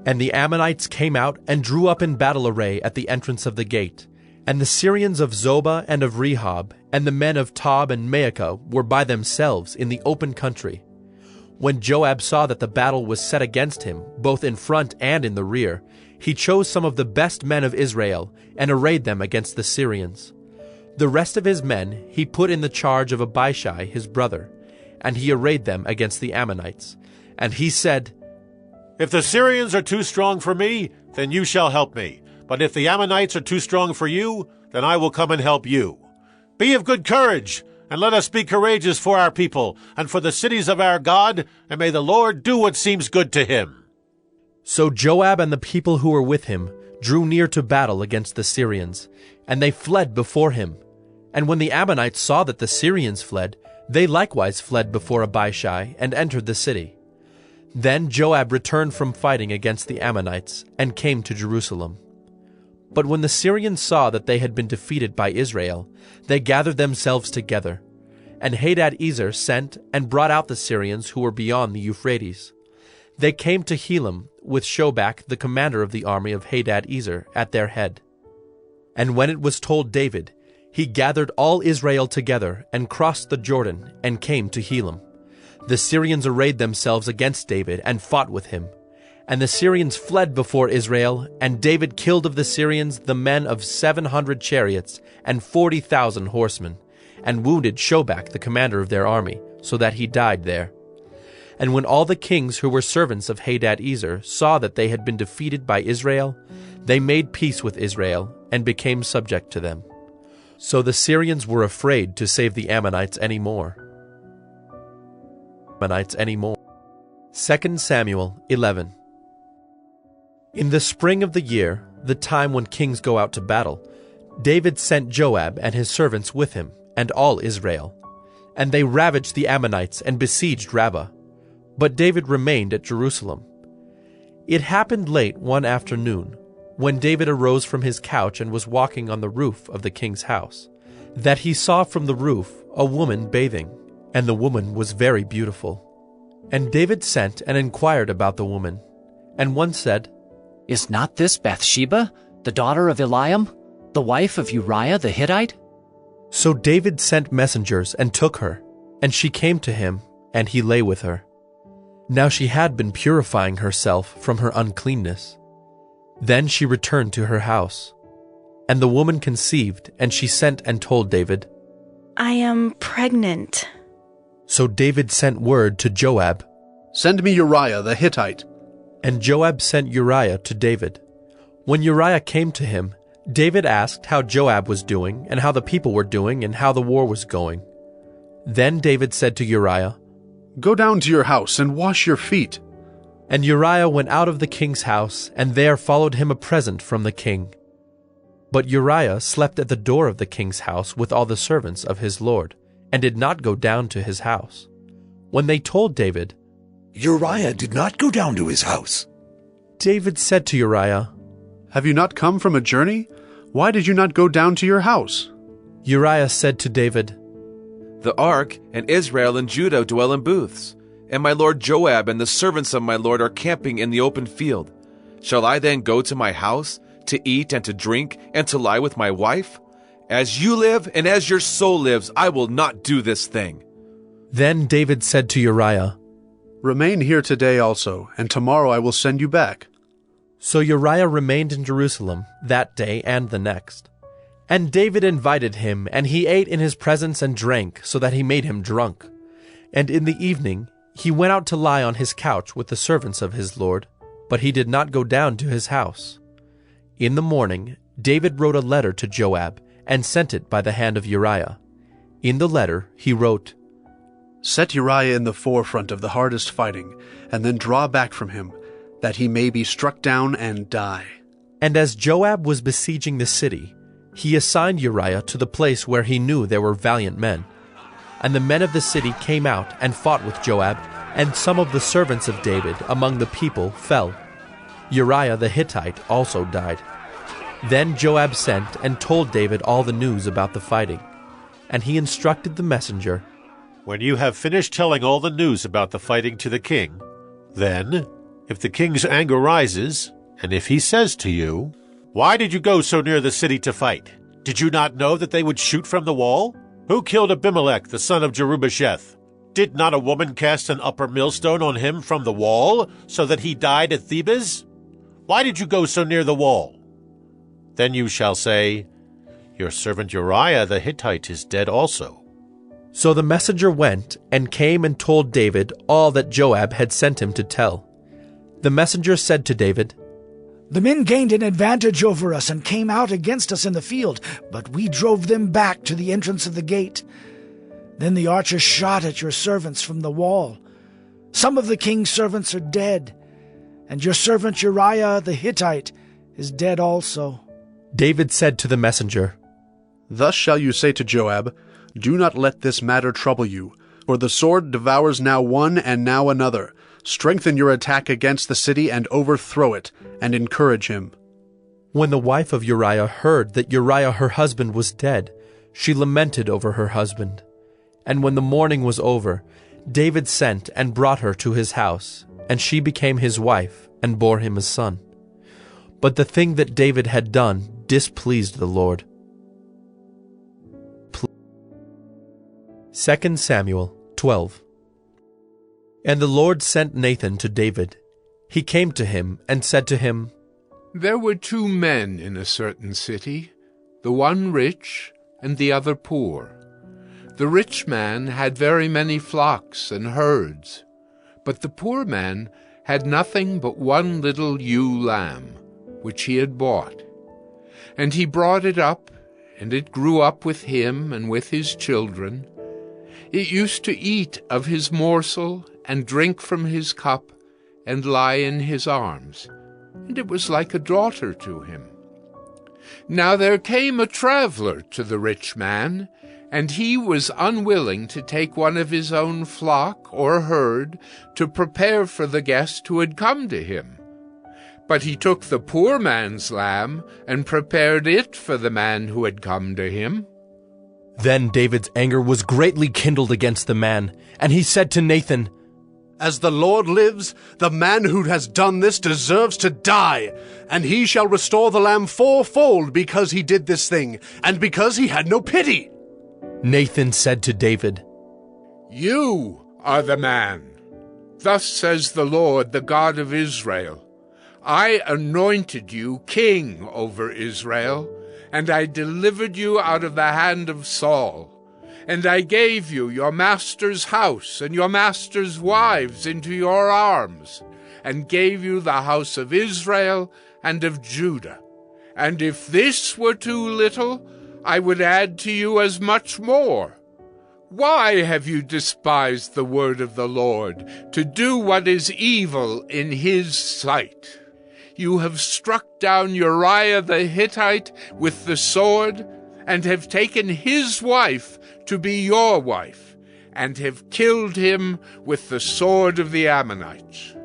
And the Ammonites came out and drew up in battle array at the entrance of the gate. And the Syrians of Zobah and of Rehob, and the men of Tob and Maacah were by themselves in the open country. When Joab saw that the battle was set against him, both in front and in the rear, he chose some of the best men of Israel, and arrayed them against the Syrians. The rest of his men he put in the charge of Abishai his brother, and he arrayed them against the Ammonites. And he said, If the Syrians are too strong for me, then you shall help me. But if the Ammonites are too strong for you, then I will come and help you. Be of good courage, and let us be courageous for our people, and for the cities of our God, and may the Lord do what seems good to him. So Joab and the people who were with him drew near to battle against the Syrians, and they fled before him. And when the Ammonites saw that the Syrians fled, they likewise fled before Abishai, and entered the city. Then Joab returned from fighting against the Ammonites, and came to Jerusalem. But when the Syrians saw that they had been defeated by Israel, they gathered themselves together. And Hadad-ezer sent and brought out the Syrians who were beyond the Euphrates. They came to Helam, with Shobach the commander of the army of Hadad-ezer at their head. And when it was told David, he gathered all Israel together, and crossed the Jordan, and came to Helam. The Syrians arrayed themselves against David, and fought with him. And the Syrians fled before Israel, and David killed of the Syrians the men of 700 chariots, and 40,000 horsemen, and wounded Shobach the commander of their army, so that he died there. And when all the kings who were servants of Hadad-ezer saw that they had been defeated by Israel, they made peace with Israel, and became subject to them. So the Syrians were afraid to save the Ammonites any more. 2 Samuel 11. In the spring of the year, the time when kings go out to battle, David sent Joab and his servants with him, and all Israel. And they ravaged the Ammonites and besieged Rabbah. But David remained at Jerusalem. It happened late one afternoon, when David arose from his couch and was walking on the roof of the king's house, that he saw from the roof a woman bathing, and the woman was very beautiful. And David sent and inquired about the woman. And one said, Is not this Bathsheba, the daughter of Eliam, the wife of Uriah the Hittite? So David sent messengers and took her, and she came to him, and he lay with her. Now she had been purifying herself from her uncleanness. Then she returned to her house. And the woman conceived, and she sent and told David, I am pregnant. So David sent word to Joab, Send me Uriah the Hittite. And Joab sent Uriah to David. When Uriah came to him, David asked how Joab was doing, and how the people were doing, and how the war was going. Then David said to Uriah, Go down to your house and wash your feet. And Uriah went out of the king's house, and there followed him a present from the king. But Uriah slept at the door of the king's house with all the servants of his lord, and did not go down to his house. When they told David, Uriah did not go down to his house, David said to Uriah, Have you not come from a journey? Why did you not go down to your house? Uriah said to David, The ark and Israel and Judah dwell in booths, and my lord Joab and the servants of my lord are camping in the open field. Shall I then go to my house, to eat and to drink, and to lie with my wife? As you live and as your soul lives, I will not do this thing. Then David said to Uriah, Remain here today also, and tomorrow I will send you back. So Uriah remained in Jerusalem that day and the next. And David invited him, and he ate in his presence and drank, so that he made him drunk. And in the evening he went out to lie on his couch with the servants of his lord, but he did not go down to his house. In the morning David wrote a letter to Joab, and sent it by the hand of Uriah. In the letter he wrote, Set Uriah in the forefront of the hardest fighting, and then draw back from him, that he may be struck down and die. And as Joab was besieging the city, he assigned Uriah to the place where he knew there were valiant men. And the men of the city came out and fought with Joab, and some of the servants of David among the people fell. Uriah the Hittite also died. Then Joab sent and told David all the news about the fighting. And he instructed the messenger, When you have finished telling all the news about the fighting to the king, then, if the king's anger rises, and if he says to you, Why did you go so near the city to fight? Did you not know that they would shoot from the wall? Who killed Abimelech, the son of Jerubasheth? Did not a woman cast an upper millstone on him from the wall, so that he died at Thebez? Why did you go so near the wall? Then you shall say, Your servant Uriah the Hittite is dead also. So the messenger went and came and told David all that Joab had sent him to tell. The messenger said to David, The men gained an advantage over us and came out against us in the field, but we drove them back to the entrance of the gate. Then the archers shot at your servants from the wall. Some of the king's servants are dead, and your servant Uriah the Hittite is dead also. David said to the messenger, Thus shall you say to Joab, Do not let this matter trouble you, for the sword devours now one and now another. Strengthen your attack against the city and overthrow it, and encourage him. When the wife of Uriah heard that Uriah her husband was dead, she lamented over her husband. And when the mourning was over, David sent and brought her to his house, and she became his wife, and bore him a son. But the thing that David had done displeased the Lord. 2 Samuel 12. And the Lord sent Nathan to David. He came to him and said to him, There were 2 men in a certain city, the one rich and the other poor. The rich man had very many flocks and herds, but the poor man had nothing but one little ewe lamb, which he had bought. And he brought it up, and it grew up with him and with his children. It used to eat of his morsel and drink from his cup and lie in his arms, and it was like a daughter to him. Now there came a traveler to the rich man, and he was unwilling to take one of his own flock or herd to prepare for the guest who had come to him. But he took the poor man's lamb and prepared it for the man who had come to him. Then David's anger was greatly kindled against the man, and he said to Nathan, As the Lord lives, the man who has done this deserves to die, and he shall restore the lamb fourfold because he did this thing, and because he had no pity. Nathan said to David, You are the man. Thus says the Lord, the God of Israel. I anointed you king over Israel, and I delivered you out of the hand of Saul. And I gave you your master's house and your master's wives into your arms, and gave you the house of Israel and of Judah. And if this were too little, I would add to you as much more. Why have you despised the word of the Lord, to do what is evil in his sight? You have struck down Uriah the Hittite with the sword, and have taken his wife to be your wife, and have killed him with the sword of the Ammonites.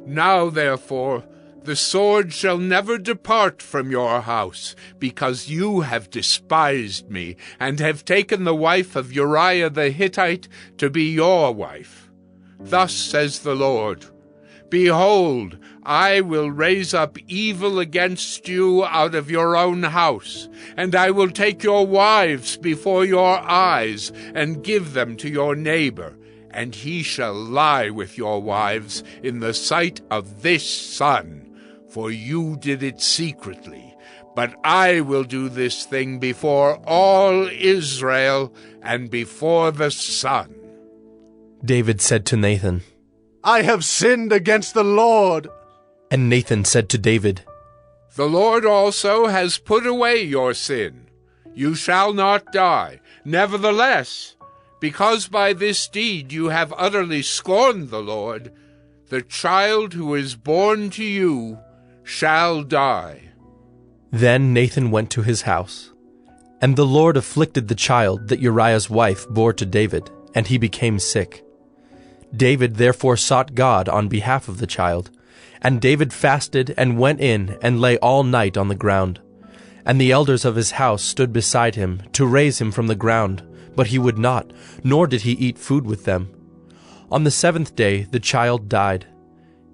Now, therefore, the sword shall never depart from your house, because you have despised me, and have taken the wife of Uriah the Hittite to be your wife. Thus says the Lord, Behold, I will raise up evil against you out of your own house, and I will take your wives before your eyes, and give them to your neighbor, and he shall lie with your wives in the sight of this sun, for you did it secretly. But I will do this thing before all Israel and before the sun. David said to Nathan, I have sinned against the Lord. And Nathan said to David, The Lord also has put away your sin. You shall not die. Nevertheless, because by this deed you have utterly scorned the Lord, the child who is born to you shall die. Then Nathan went to his house. And the Lord afflicted the child that Uriah's wife bore to David, and he became sick. David therefore sought God on behalf of the child, and David fasted and went in and lay all night on the ground. And the elders of his house stood beside him to raise him from the ground, but he would not, nor did he eat food with them. On the 7th day the child died.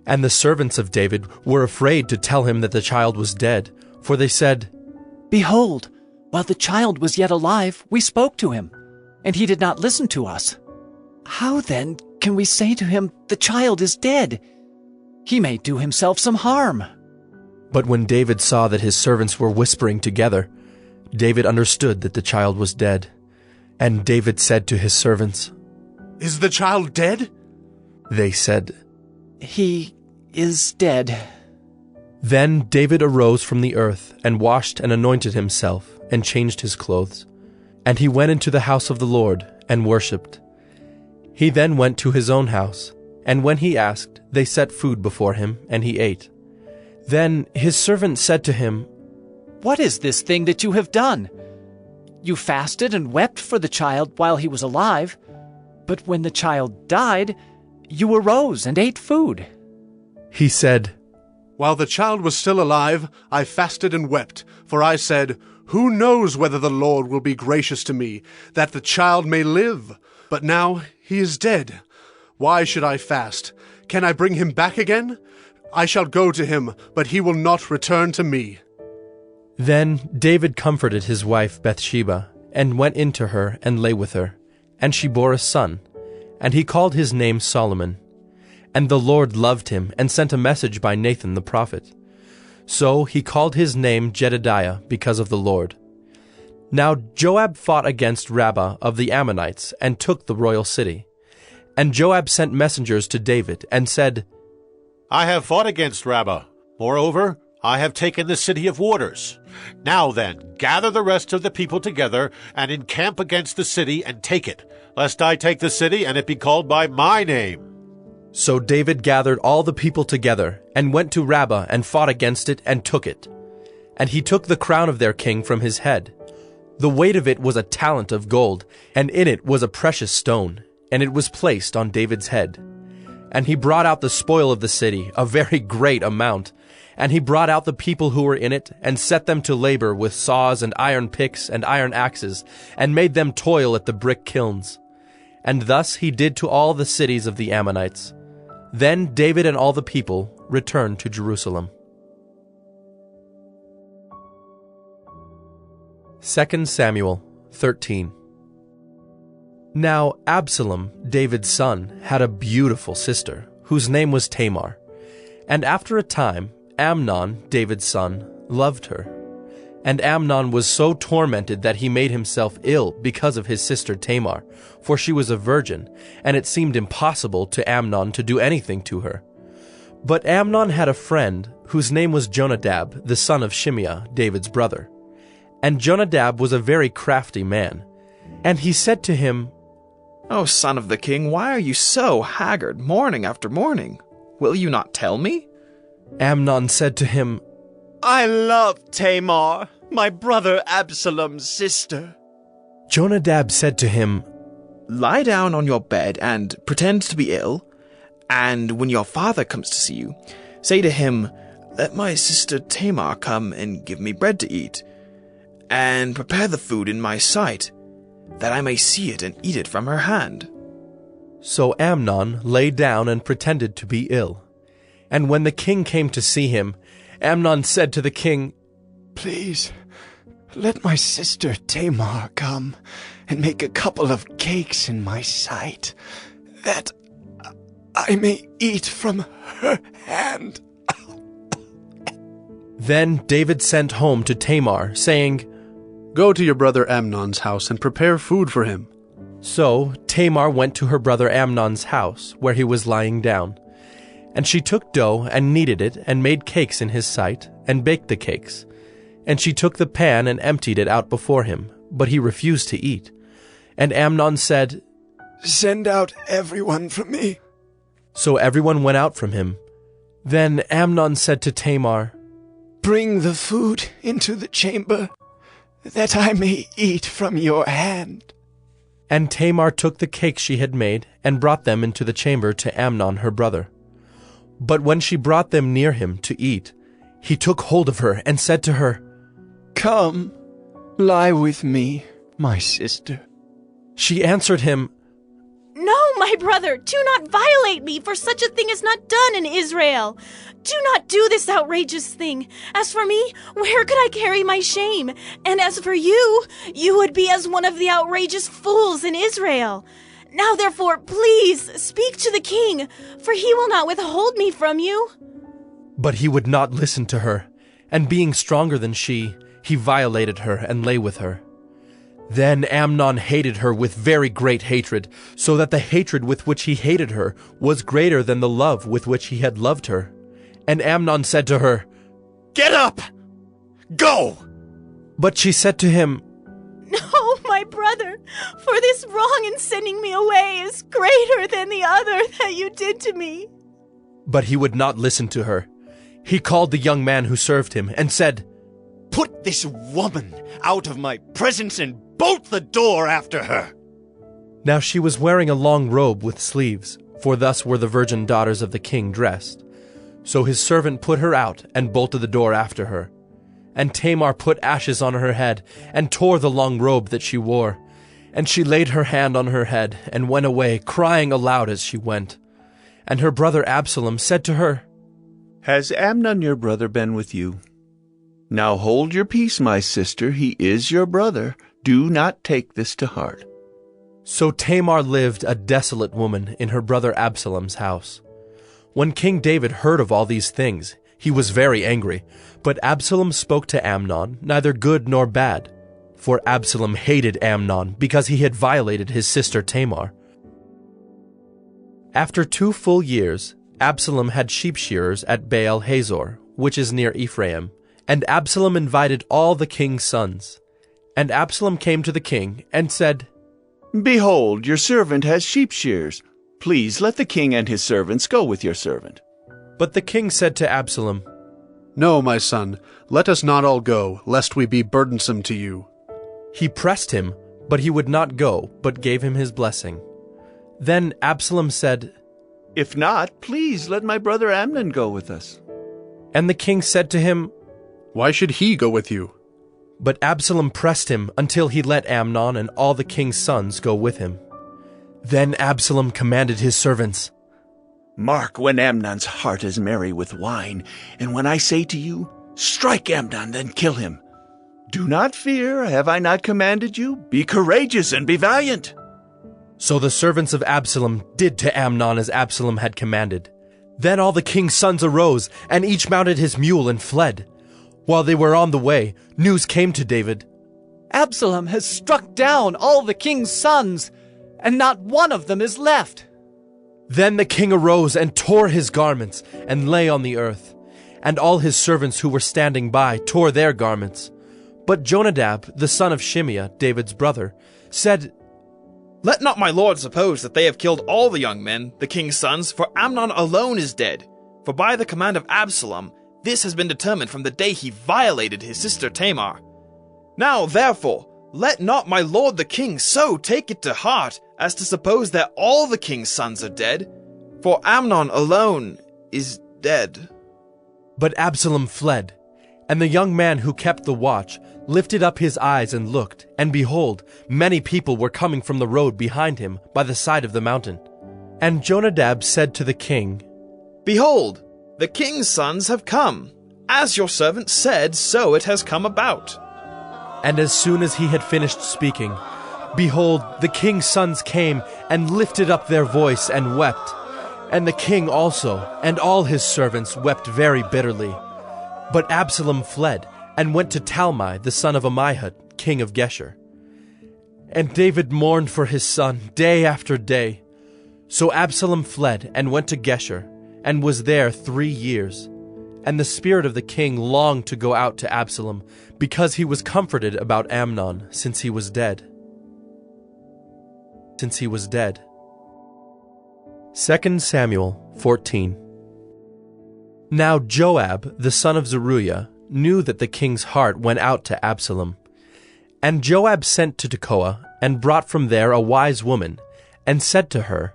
And the servants of David were afraid to tell him that the child was dead, for they said, Behold, while the child was yet alive, we spoke to him, and he did not listen to us. How then can we say to him, The child is dead? He may do himself some harm. But when David saw that his servants were whispering together, David understood that the child was dead. And David said to his servants, Is the child dead? They said, He is dead. Then David arose from the earth, and washed and anointed himself, and changed his clothes. And he went into the house of the Lord, and worshipped. He then went to his own house, and when he asked, they set food before him, and he ate. Then his servant said to him, What is this thing that you have done? You fasted and wept for the child while he was alive, but when the child died, you arose and ate food. He said, While the child was still alive, I fasted and wept, for I said, Who knows whether the Lord will be gracious to me, that the child may live? But now he is dead. Why should I fast? Can I bring him back again? I shall go to him, but he will not return to me. Then David comforted his wife Bathsheba, and went in to her and lay with her. And she bore a son, and he called his name Solomon. And the Lord loved him, and sent a message by Nathan the prophet. So he called his name Jedidiah, because of the Lord. Now Joab fought against Rabbah of the Ammonites, and took the royal city. And Joab sent messengers to David, and said, I have fought against Rabbah. Moreover, I have taken the city of waters. Now then, gather the rest of the people together, and encamp against the city, and take it, lest I take the city, and it be called by my name. So David gathered all the people together, and went to Rabbah, and fought against it, and took it. And he took the crown of their king from his head. The weight of it was a talent of gold, and in it was a precious stone, and it was placed on David's head. And he brought out the spoil of the city, a very great amount. And he brought out the people who were in it, and set them to labor with saws and iron picks and iron axes, and made them toil at the brick kilns. And thus he did to all the cities of the Ammonites. Then David and all the people returned to Jerusalem. 2 Samuel 13. Now Absalom, David's son, had a beautiful sister, whose name was Tamar. And after a time, Amnon, David's son, loved her. And Amnon was so tormented that he made himself ill because of his sister Tamar, for she was a virgin, and it seemed impossible to Amnon to do anything to her. But Amnon had a friend, whose name was Jonadab, the son of Shimeah, David's brother. And Jonadab was a very crafty man. And he said to him, "O son of the king, why are you so haggard morning after morning? Will you not tell me?" Amnon said to him, "I love Tamar, my brother Absalom's sister." Jonadab said to him, "Lie down on your bed and pretend to be ill, and when your father comes to see you, say to him, 'Let my sister Tamar come and give me bread to eat, and prepare the food in my sight, that I may see it and eat it from her hand.'" So Amnon lay down and pretended to be ill. And when the king came to see him, Amnon said to the king, "Please, let my sister Tamar come and make a couple of cakes in my sight, that I may eat from her hand." Then David sent home to Tamar, saying, "Go to your brother Amnon's house and prepare food for him." So Tamar went to her brother Amnon's house, where he was lying down. And she took dough and kneaded it, and made cakes in his sight, and baked the cakes. And she took the pan and emptied it out before him, but he refused to eat. And Amnon said, "Send out everyone from me." So everyone went out from him. Then Amnon said to Tamar, "Bring the food into the chamber, that I may eat from your hand." And Tamar took the cakes she had made, and brought them into the chamber to Amnon her brother. But when she brought them near him to eat, he took hold of her and said to her, "Come, lie with me, my sister." She answered him, "No, my brother, do not violate me, for such a thing is not done in Israel. Do not do this outrageous thing. As for me, where could I carry my shame? And as for you, you would be as one of the outrageous fools in Israel. Now therefore, please, speak to the king, for he will not withhold me from you." But he would not listen to her, and being stronger than she, he violated her and lay with her. Then Amnon hated her with very great hatred, so that the hatred with which he hated her was greater than the love with which he had loved her. And Amnon said to her, "Get up! Go!" But she said to him, "No, my brother, for this wrong in sending me away is greater than the other that you did to me." But he would not listen to her. He called the young man who served him and said, "Put this woman out of my presence and bolt the door after her." Now she was wearing a long robe with sleeves, for thus were the virgin daughters of the king dressed. So his servant put her out and bolted the door after her. And Tamar put ashes on her head, and tore the long robe that she wore. And she laid her hand on her head, and went away, crying aloud as she went. And her brother Absalom said to her, "Has Amnon your brother been with you? Now hold your peace, my sister. He is your brother. Do not take this to heart." So Tamar lived a desolate woman in her brother Absalom's house. When King David heard of all these things, he was very angry. But Absalom spoke to Amnon, neither good nor bad. For Absalom hated Amnon, because he had violated his sister Tamar. After 2 full years, Absalom had sheep shearers at Baal Hazor, which is near Ephraim. And Absalom invited all the king's sons. And Absalom came to the king and said, "Behold, your servant has sheep shears. Please let the king and his servants go with your servant." But the king said to Absalom, "No, my son, let us not all go, lest we be burdensome to you." He pressed him, but he would not go, but gave him his blessing. Then Absalom said, If not, please let my brother Amnon go with us. And the king said to him, Why should he go with you? But Absalom pressed him until he let Amnon and all the king's sons go with him. Then Absalom commanded his servants, Mark when Amnon's heart is merry with wine, and when I say to you, strike Amnon, then kill him. Do not fear, have I not commanded you? Be courageous and be valiant. So the servants of Absalom did to Amnon as Absalom had commanded. Then all the king's sons arose, and each mounted his mule and fled. While they were on the way, news came to David. Absalom has struck down all the king's sons, and not one of them is left. Then the king arose and tore his garments and lay on the earth. And all his servants who were standing by tore their garments. But Jonadab, the son of Shimeah, David's brother, said, Let not my lord suppose that they have killed all the young men, the king's sons, for Amnon alone is dead. For by the command of Absalom, this has been determined from the day he violated his sister Tamar. Now, therefore, let not my lord the king so take it to heart as to suppose that all the king's sons are dead, for Amnon alone is dead. But Absalom fled, and the young man who kept the watch lifted up his eyes and looked, and behold, many people were coming from the road behind him by the side of the mountain. And Jonadab said to the king, Behold, the king's sons have come. As your servant said, so it has come about. And as soon as he had finished speaking, behold, the king's sons came and lifted up their voice and wept. And the king also, and all his servants, wept very bitterly. But Absalom fled, and went to Talmai, the son of Ammihud, king of Geshur. And David mourned for his son day after day. So Absalom fled, and went to Geshur, and was there 3 years. And the spirit of the king longed to go out to Absalom, because he was comforted about Amnon, since he was dead. 2 Samuel 14. Now Joab, the son of Zeruiah, knew that the king's heart went out to Absalom. And Joab sent to Tekoa, and brought from there a wise woman, and said to her,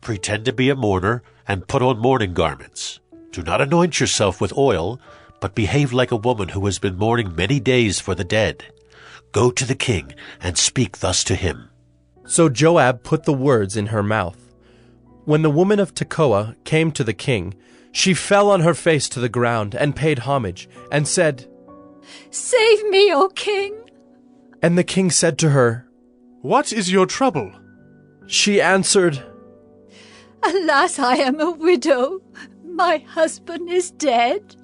Pretend to be a mourner, and put on mourning garments. Do not anoint yourself with oil, but behave like a woman who has been mourning many days for the dead. Go to the king, and speak thus to him. So Joab put the words in her mouth. When the woman of Tekoa came to the king, she fell on her face to the ground and paid homage, and said, Save me, O king. And the king said to her, What is your trouble? She answered, Alas, I am a widow. My husband is dead.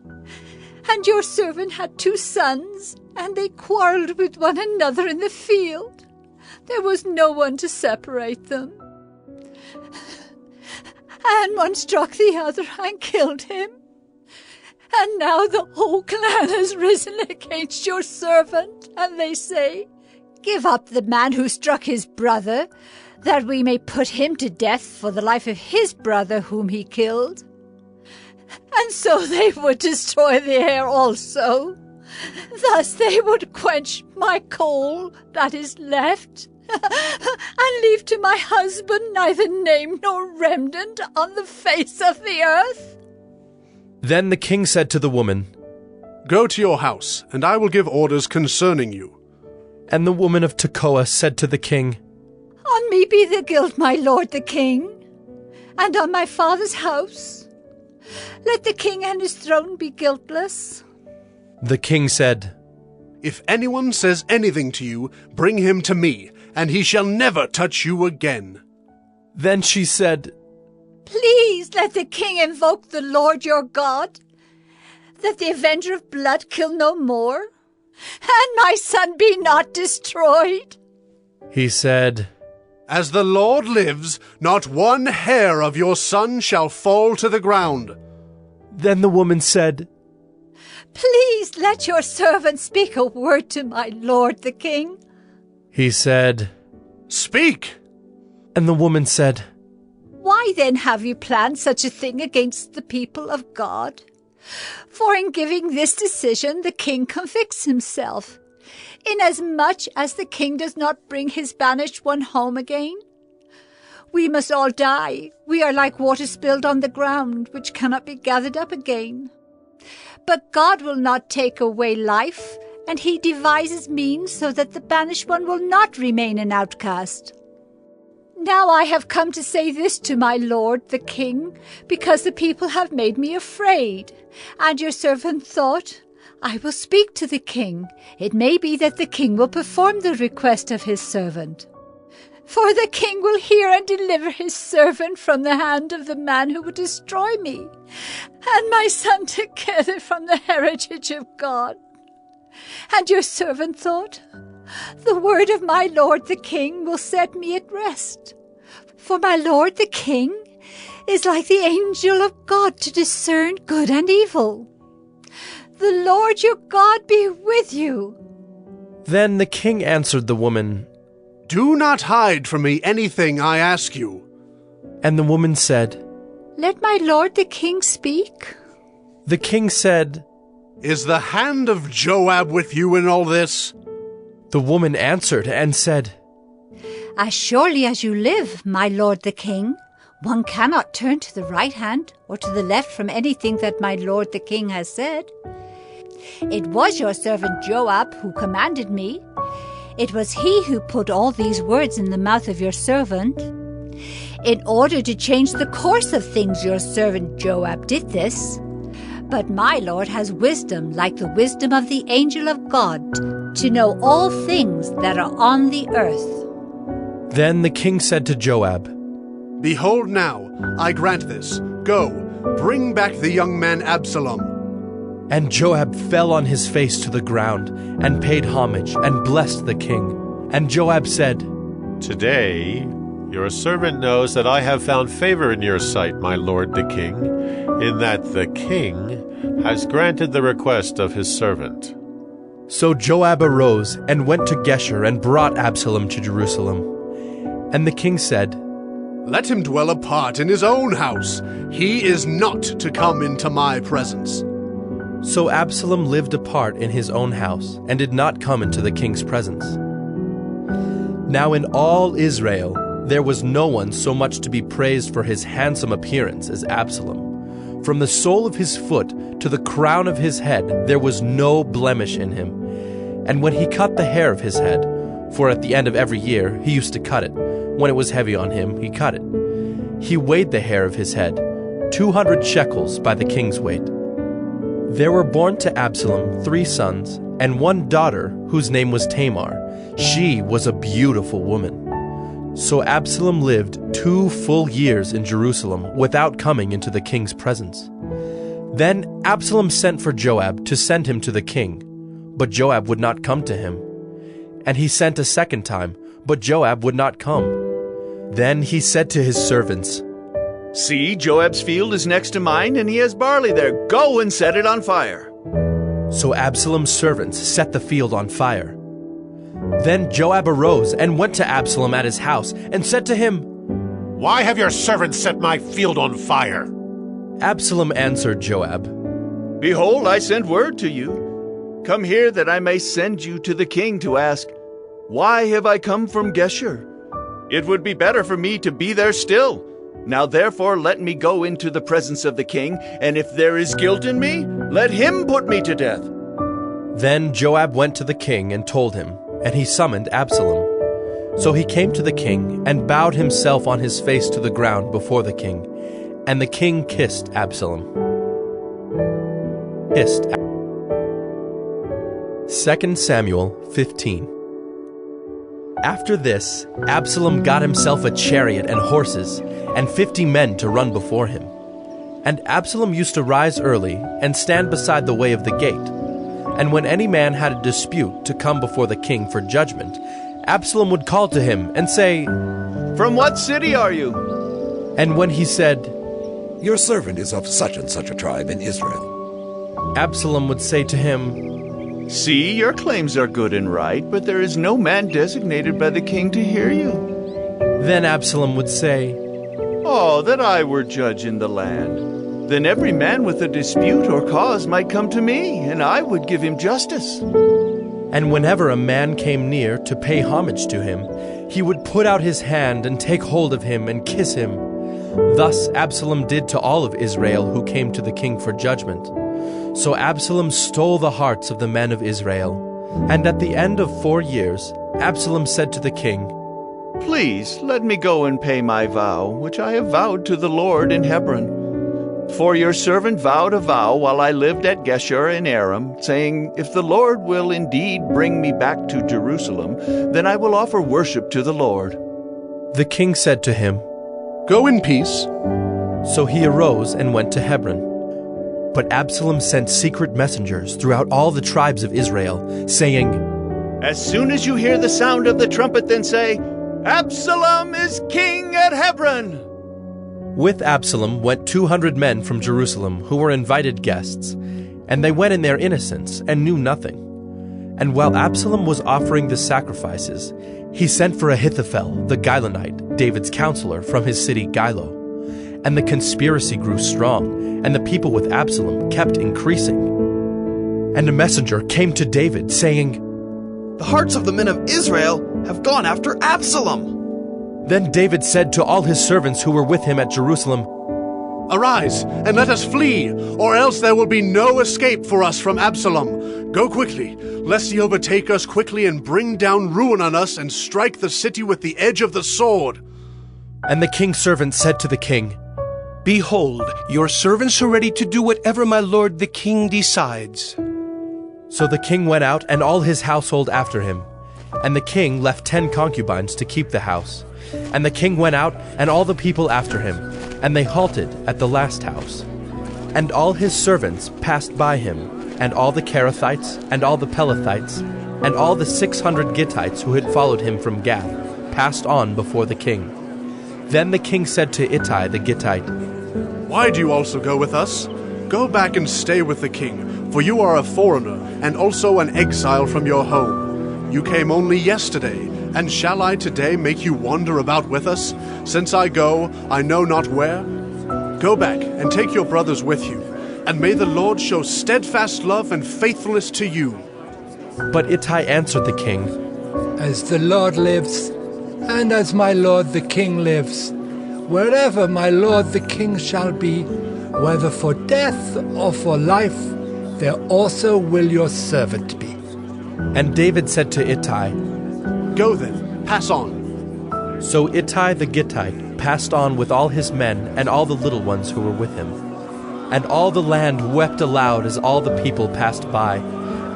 And your servant had 2 sons, and they quarreled with one another in the field. There was no one to separate them. And one struck the other and killed him. And now the whole clan has risen against your servant, and they say, Give up the man who struck his brother, that we may put him to death for the life of his brother whom he killed. And so they would destroy the heir also. Thus they would quench my coal that is left, and leave to my husband neither name nor remnant on the face of the earth. Then the king said to the woman, Go to your house, and I will give orders concerning you. And the woman of Tekoa said to the king, On me be the guilt, my lord the king, and on my father's house. Let the king and his throne be guiltless. The king said, If anyone says anything to you, bring him to me, and he shall never touch you again. Then she said, Please let the king invoke the Lord your God, that the avenger of blood kill no more, and my son be not destroyed. He said, As the Lord lives, not one hair of your son shall fall to the ground. Then the woman said, Please let your servant speak a word to my lord the king. He said, Speak. And the woman said, Why then have you planned such a thing against the people of God? For in giving this decision the king convicts himself, inasmuch as the king does not bring his banished one home again. We must all die. We are like water spilled on the ground, which cannot be gathered up again. But God will not take away life, and he devises means so that the banished one will not remain an outcast. Now I have come to say this to my lord, the king, because the people have made me afraid. And your servant thought, I will speak to the king. It may be that the king will perform the request of his servant. For the king will hear and deliver his servant from the hand of the man who would destroy me, and my son together from the heritage of God. And your servant thought, the word of my lord the king will set me at rest. For my lord the king is like the angel of God to discern good and evil. The Lord your God be with you. Then the king answered the woman, Do not hide from me anything I ask you. And the woman said, Let my lord the king speak. The king said, Is the hand of Joab with you in all this? The woman answered and said, As surely as you live, my lord the king, one cannot turn to the right hand or to the left from anything that my lord the king has said. It was your servant Joab who commanded me. It was he who put all these words in the mouth of your servant. In order to change the course of things, your servant Joab did this. But my lord has wisdom like the wisdom of the angel of God, to know all things that are on the earth. Then the king said to Joab, Behold now, I grant this. Go, bring back the young man Absalom. And Joab fell on his face to the ground, and paid homage, and blessed the king. And Joab said, Today your servant knows that I have found favor in your sight, my lord the king, in that the king has granted the request of his servant. So Joab arose and went to Geshur and brought Absalom to Jerusalem. And the king said, Let him dwell apart in his own house. He is not to come into my presence. So Absalom lived apart in his own house, and did not come into the king's presence. Now in all Israel there was no one so much to be praised for his handsome appearance as Absalom. From the sole of his foot to the crown of his head there was no blemish in him. And when he cut the hair of his head, for at the end of every year he used to cut it, when it was heavy on him he cut it, he weighed the hair of his head, 200 shekels by the king's weight. There were born to Absalom 3 sons, and 1 daughter, whose name was Tamar. She was a beautiful woman. So Absalom lived 2 full years in Jerusalem without coming into the king's presence. Then Absalom sent for Joab to send him to the king, but Joab would not come to him. And he sent a second time, but Joab would not come. Then he said to his servants, See, Joab's field is next to mine, and he has barley there. Go and set it on fire. So Absalom's servants set the field on fire. Then Joab arose and went to Absalom at his house, and said to him, Why have your servants set my field on fire? Absalom answered Joab, Behold, I send word to you. Come here that I may send you to the king to ask, Why have I come from Geshur? It would be better for me to be there still. Now therefore let me go into the presence of the king, and if there is guilt in me, let him put me to death. Then Joab went to the king and told him, and he summoned Absalom. So he came to the king, and bowed himself on his face to the ground before the king. And the king kissed Absalom. 2 Samuel 15. After this, Absalom got himself a chariot and horses, and 50 men to run before him. And Absalom used to rise early and stand beside the way of the gate. And when any man had a dispute to come before the king for judgment, Absalom would call to him and say, From what city are you? And when he said, Your servant is of such and such a tribe in Israel, Absalom would say to him, See, your claims are good and right, but there is no man designated by the king to hear you. Then Absalom would say, Oh, that I were judge in the land. Then every man with a dispute or cause might come to me, and I would give him justice. And whenever a man came near to pay homage to him, he would put out his hand and take hold of him and kiss him. Thus Absalom did to all of Israel who came to the king for judgment. So Absalom stole the hearts of the men of Israel. And at the end of 4 years, Absalom said to the king, Please let me go and pay my vow, which I have vowed to the Lord in Hebron. For your servant vowed a vow while I lived at Geshur in Aram, saying, If the Lord will indeed bring me back to Jerusalem, then I will offer worship to the Lord. The king said to him, Go in peace. So he arose and went to Hebron. But Absalom sent secret messengers throughout all the tribes of Israel, saying, As soon as you hear the sound of the trumpet, then say, Absalom is king at Hebron. With Absalom went 200 men from Jerusalem who were invited guests, and they went in their innocence and knew nothing. And while Absalom was offering the sacrifices, he sent for Ahithophel the Gilonite, David's counselor, from his city Gilo. And the conspiracy grew strong, and the people with Absalom kept increasing. And a messenger came to David, saying, The hearts of the men of Israel have gone after Absalom. Then David said to all his servants who were with him at Jerusalem, Arise, and let us flee, or else there will be no escape for us from Absalom. Go quickly, lest he overtake us quickly and bring down ruin on us and strike the city with the edge of the sword. And the king's servant said to the king, Behold, your servants are ready to do whatever my lord the king decides. So the king went out and all his household after him. And the king left 10 concubines to keep the house. And the king went out and all the people after him, and they halted at the last house. And all his servants passed by him, and all the Kerethites, and all the Pelethites, and all the 600 Gittites who had followed him from Gath, passed on before the king. Then the king said to Ittai the Gittite, Why do you also go with us? Go back and stay with the king, for you are a foreigner, and also an exile from your home. You came only yesterday, and shall I today make you wander about with us? Since I go, I know not where. Go back and take your brothers with you, and may the Lord show steadfast love and faithfulness to you. But Ittai answered the king, As the Lord lives, and as my lord the king lives, wherever my lord the king shall be, whether for death or for life, there also will your servant be. And David said to Ittai, Go then, pass on. So Ittai the Gittite passed on with all his men and all the little ones who were with him. And all the land wept aloud as all the people passed by.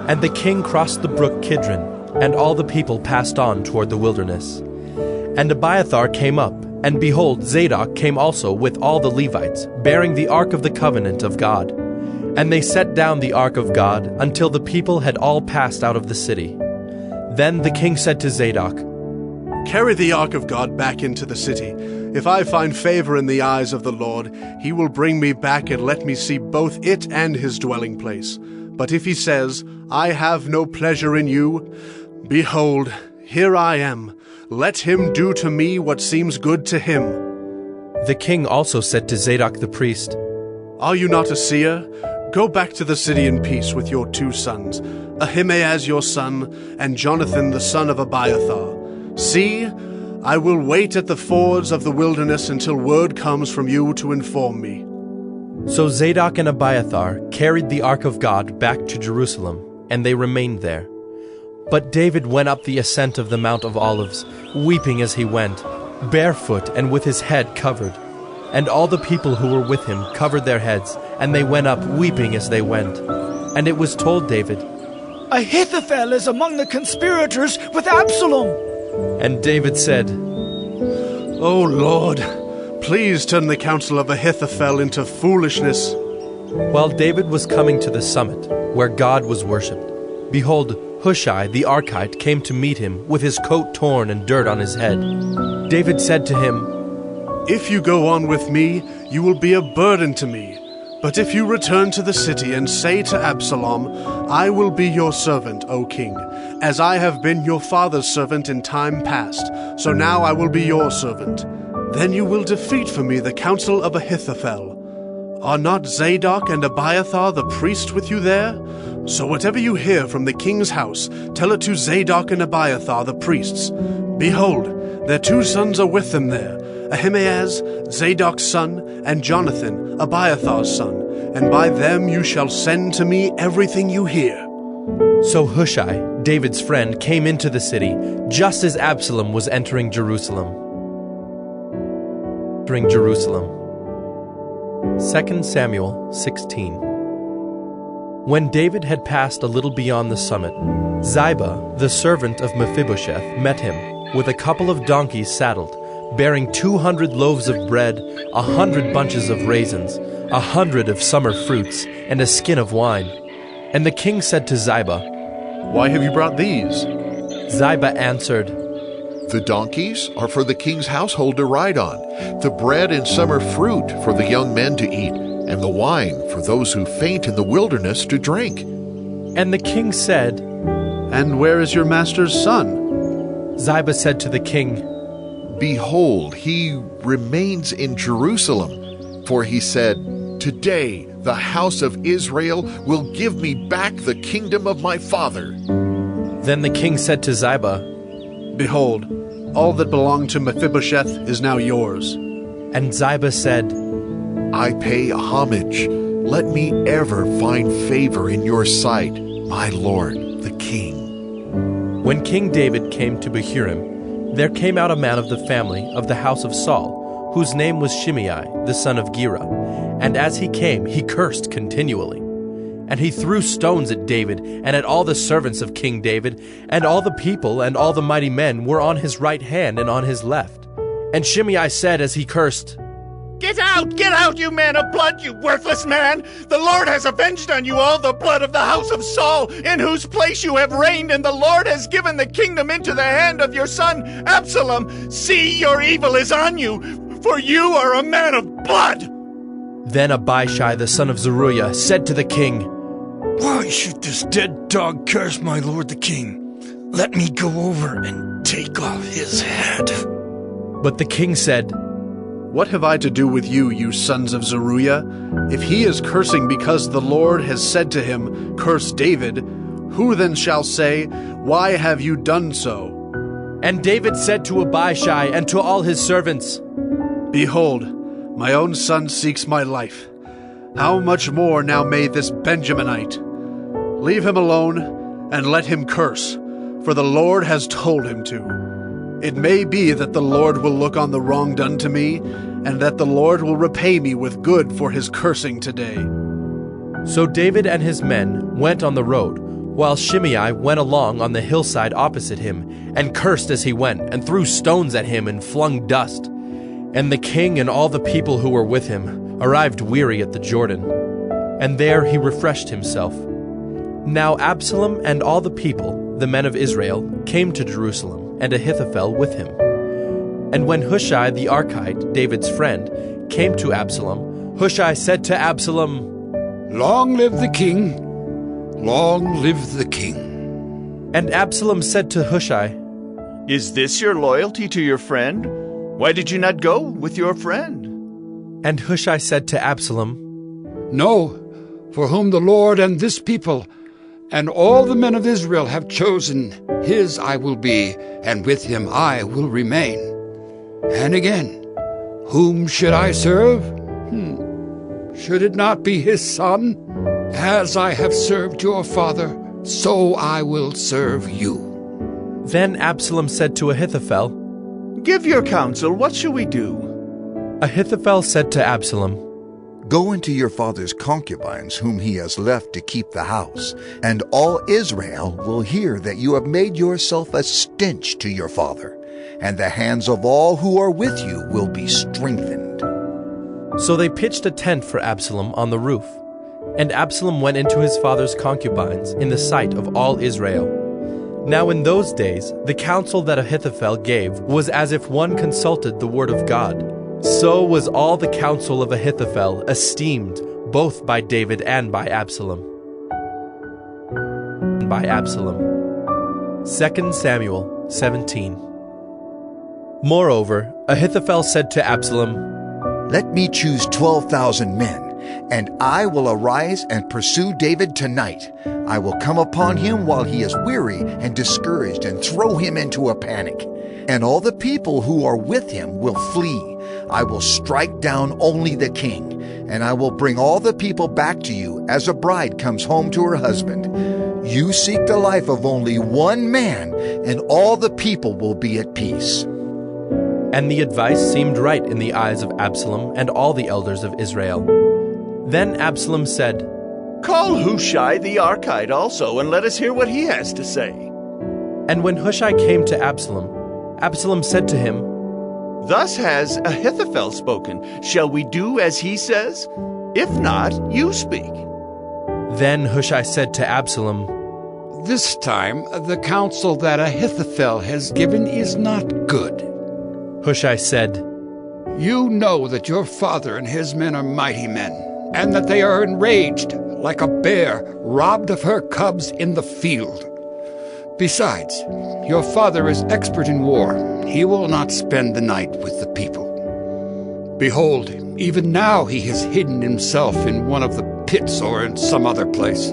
And the king crossed the brook Kidron, and all the people passed on toward the wilderness. And Abiathar came up, and behold, Zadok came also with all the Levites, bearing the ark of the covenant of God. And they set down the ark of God until the people had all passed out of the city. Then the king said to Zadok, Carry the ark of God back into the city. If I find favor in the eyes of the Lord, he will bring me back and let me see both it and his dwelling place. But if he says, I have no pleasure in you, behold, here I am. Let him do to me what seems good to him. The king also said to Zadok the priest, Are you not a seer? Go back to the city in peace with your 2 sons, Ahimaaz your son, and Jonathan the son of Abiathar. See, I will wait at the fords of the wilderness until word comes from you to inform me. So Zadok and Abiathar carried the ark of God back to Jerusalem, and they remained there. But David went up the ascent of the Mount of Olives, weeping as he went, barefoot and with his head covered. And all the people who were with him covered their heads, and they went up weeping as they went. And it was told David, Ahithophel is among the conspirators with Absalom. And David said, O Lord, please turn the counsel of Ahithophel into foolishness. While David was coming to the summit, where God was worshipped, behold, Hushai the Archite came to meet him with his coat torn and dirt on his head. David said to him, If you go on with me, you will be a burden to me. But if you return to the city and say to Absalom, I will be your servant, O king, as I have been your father's servant in time past, so now I will be your servant. Then you will defeat for me the counsel of Ahithophel. Are not Zadok and Abiathar the priest with you there? So whatever you hear from the king's house, tell it to Zadok and Abiathar the priests. Behold, their 2 sons are with them there, Ahimaaz, Zadok's son, and Jonathan, Abiathar's son, and by them you shall send to me everything you hear. So Hushai, David's friend, came into the city, just as Absalom was entering Jerusalem. 2 Samuel 16. When David had passed a little beyond the summit, Ziba, the servant of Mephibosheth, met him, with a couple of donkeys saddled, bearing 200 loaves of bread, 100 bunches of raisins, 100 of summer fruits, and a skin of wine. And the king said to Ziba, Why have you brought these? Ziba answered, The donkeys are for the king's household to ride on, the bread and summer fruit for the young men to eat, and the wine for those who faint in the wilderness to drink. And the king said, And where is your master's son? Ziba said to the king, Behold, he remains in Jerusalem, for he said, Today the house of Israel will give me back the kingdom of my father. Then the king said to Ziba, Behold, all that belonged to Mephibosheth is now yours. And Ziba said, I pay homage. Let me ever find favor in your sight, my lord, the king. When King David came to Bahurim, there came out a man of the family of the house of Saul, whose name was Shimei, the son of Gera. And as he came, he cursed continually. And he threw stones at David and at all the servants of King David, and all the people and all the mighty men were on his right hand and on his left. And Shimei said as he cursed, Get out, you man of blood, you worthless man! The Lord has avenged on you all the blood of the house of Saul, in whose place you have reigned, and the Lord has given the kingdom into the hand of your son Absalom. See, your evil is on you, for you are a man of blood! Then Abishai the son of Zeruiah said to the king, Why should this dead dog curse my lord the king? Let me go over and take off his head. But the king said, What have I to do with you, you sons of Zeruiah? If he is cursing because the Lord has said to him, Curse David, who then shall say, Why have you done so? And David said to Abishai and to all his servants, Behold, my own son seeks my life. How much more now may this Benjaminite? Leave him alone, and let him curse, for the Lord has told him to. It may be that the Lord will look on the wrong done to me, and that the Lord will repay me with good for his cursing today. So David and his men went on the road, while Shimei went along on the hillside opposite him, and cursed as he went, and threw stones at him and flung dust. And the king and all the people who were with him arrived weary at the Jordan, and there he refreshed himself. Now Absalom and all the people, the men of Israel, came to Jerusalem, and Ahithophel with him. And when Hushai the Archite, David's friend, came to Absalom, Hushai said to Absalom, Long live the king! Long live the king! And Absalom said to Hushai, Is this your loyalty to your friend? Why did you not go with your friend? And Hushai said to Absalom, No, for whom the Lord and this people and all the men of Israel have chosen, his I will be, and with him I will remain. And again, whom should I serve? Should it not be his son? As I have served your father, so I will serve you. Then Absalom said to Ahithophel, Give your counsel, what shall we do? Ahithophel said to Absalom, Go into your father's concubines, whom he has left to keep the house, and all Israel will hear that you have made yourself a stench to your father, and the hands of all who are with you will be strengthened. So they pitched a tent for Absalom on the roof. And Absalom went into his father's concubines in the sight of all Israel. Now in those days the counsel that Ahithophel gave was as if one consulted the word of God. So was all the counsel of Ahithophel esteemed both by David and by Absalom. 2 Samuel 17. Moreover, Ahithophel said to Absalom, Let me choose 12,000 men, And I will arise and pursue David tonight. I will come upon him while he is weary and discouraged and throw him into a panic. And all the people who are with him will flee. I will strike down only the king, and I will bring all the people back to you as a bride comes home to her husband. You seek the life of only one man, and all the people will be at peace. And the advice seemed right in the eyes of Absalom and all the elders of Israel. Then Absalom said, Call Hushai the Archite also, and let us hear what he has to say. And when Hushai came to Absalom, Absalom said to him, Thus has Ahithophel spoken. Shall we do as he says? If not, you speak. Then Hushai said to Absalom, This time the counsel that Ahithophel has given is not good. Hushai said, You know that your father and his men are mighty men, and that they are enraged like a bear robbed of her cubs in the field. Besides, your father is expert in war. He will not spend the night with the people. Behold, even now he has hidden himself in one of the pits or in some other place.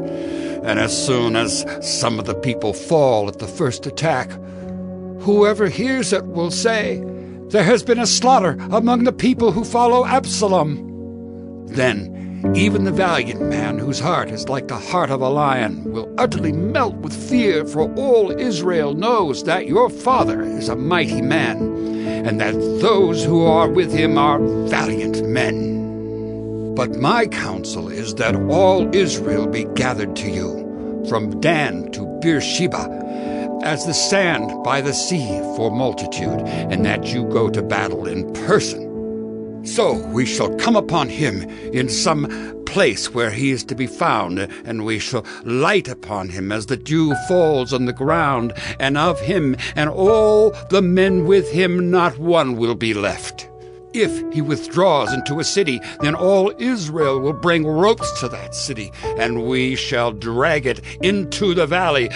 And as soon as some of the people fall at the first attack, whoever hears it will say, There has been a slaughter among the people who follow Absalom. Then even the valiant man whose heart is like the heart of a lion will utterly melt with fear, for all Israel knows that your father is a mighty man, and that those who are with him are valiant men. But my counsel is that all Israel be gathered to you, from Dan to Beersheba, as the sand by the sea for multitude, and that you go to battle in person. So we shall come upon him in some place where he is to be found, and we shall light upon him as the dew falls on the ground, and of him and all the men with him not one will be left. If he withdraws into a city, then all Israel will bring ropes to that city, and we shall drag it into the valley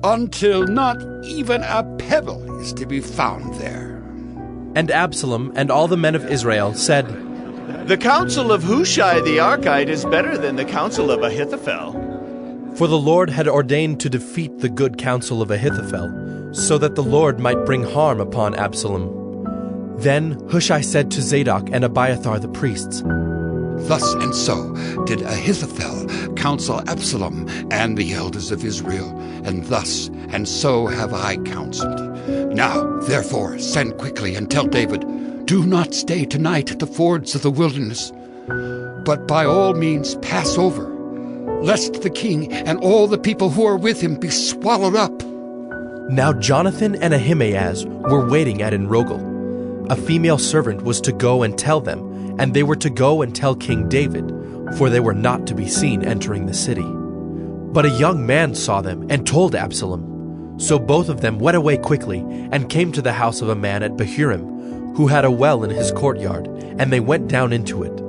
until not even a pebble is to be found there. And Absalom and all the men of Israel said, The counsel of Hushai the Archite is better than the counsel of Ahithophel. For the Lord had ordained to defeat the good counsel of Ahithophel, so that the Lord might bring harm upon Absalom. Then Hushai said to Zadok and Abiathar the priests, Thus and so did Ahithophel counsel Absalom and the elders of Israel, and thus and so have I counseled. Now, therefore, send quickly and tell David, Do not stay tonight at the fords of the wilderness, but by all means pass over, lest the king and all the people who are with him be swallowed up. Now Jonathan and Ahimaaz were waiting at Enrogel. A female servant was to go and tell them, and they were to go and tell King David, for they were not to be seen entering the city. But a young man saw them and told Absalom. So both of them went away quickly and came to the house of a man at Bahurim, who had a well in his courtyard, and they went down into it.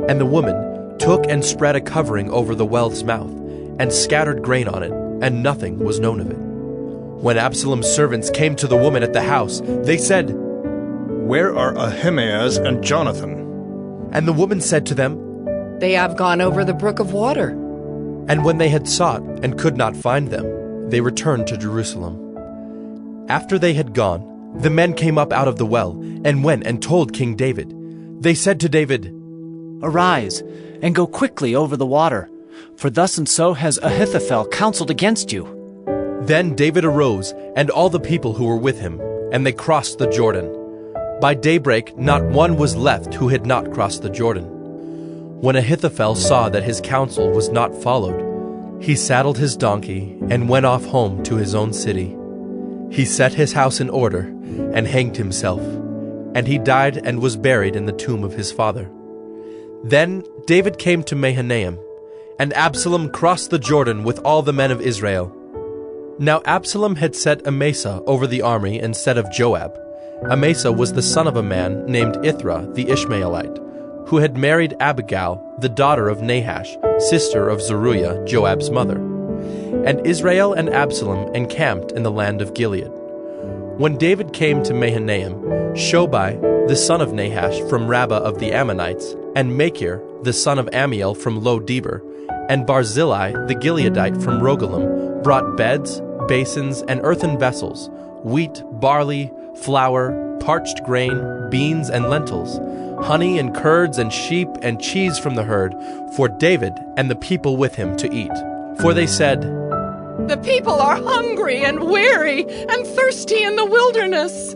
And the woman took and spread a covering over the well's mouth, and scattered grain on it, and nothing was known of it. When Absalom's servants came to the woman at the house, they said, Where are Ahimaaz and Jonathan? And the woman said to them, They have gone over the brook of water. And when they had sought and could not find them, they returned to Jerusalem. After they had gone, the men came up out of the well, and went and told King David. They said to David, Arise, and go quickly over the water, for thus and so has Ahithophel counseled against you. Then David arose, and all the people who were with him, and they crossed the Jordan. By daybreak not one was left who had not crossed the Jordan. When Ahithophel saw that his counsel was not followed, he saddled his donkey and went off home to his own city. He set his house in order and hanged himself, and he died and was buried in the tomb of his father. Then David came to Mahanaim, and Absalom crossed the Jordan with all the men of Israel. Now Absalom had set Amasa over the army instead of Joab. Amasa was the son of a man named Ithra the Ishmaelite, who had married Abigail, the daughter of Nahash, sister of Zeruiah, Joab's mother. And Israel and Absalom encamped in the land of Gilead. When David came to Mahanaim, Shobai, the son of Nahash from Rabbah of the Ammonites, and Machir, the son of Ammiel from Lo-debar, and Barzillai the Gileadite from Rogelim brought beds, basins, and earthen vessels, wheat, barley, flour, parched grain, beans, and lentils, honey and curds and sheep and cheese from the herd, for David and the people with him to eat. For they said, "The people are hungry and weary and thirsty in the wilderness."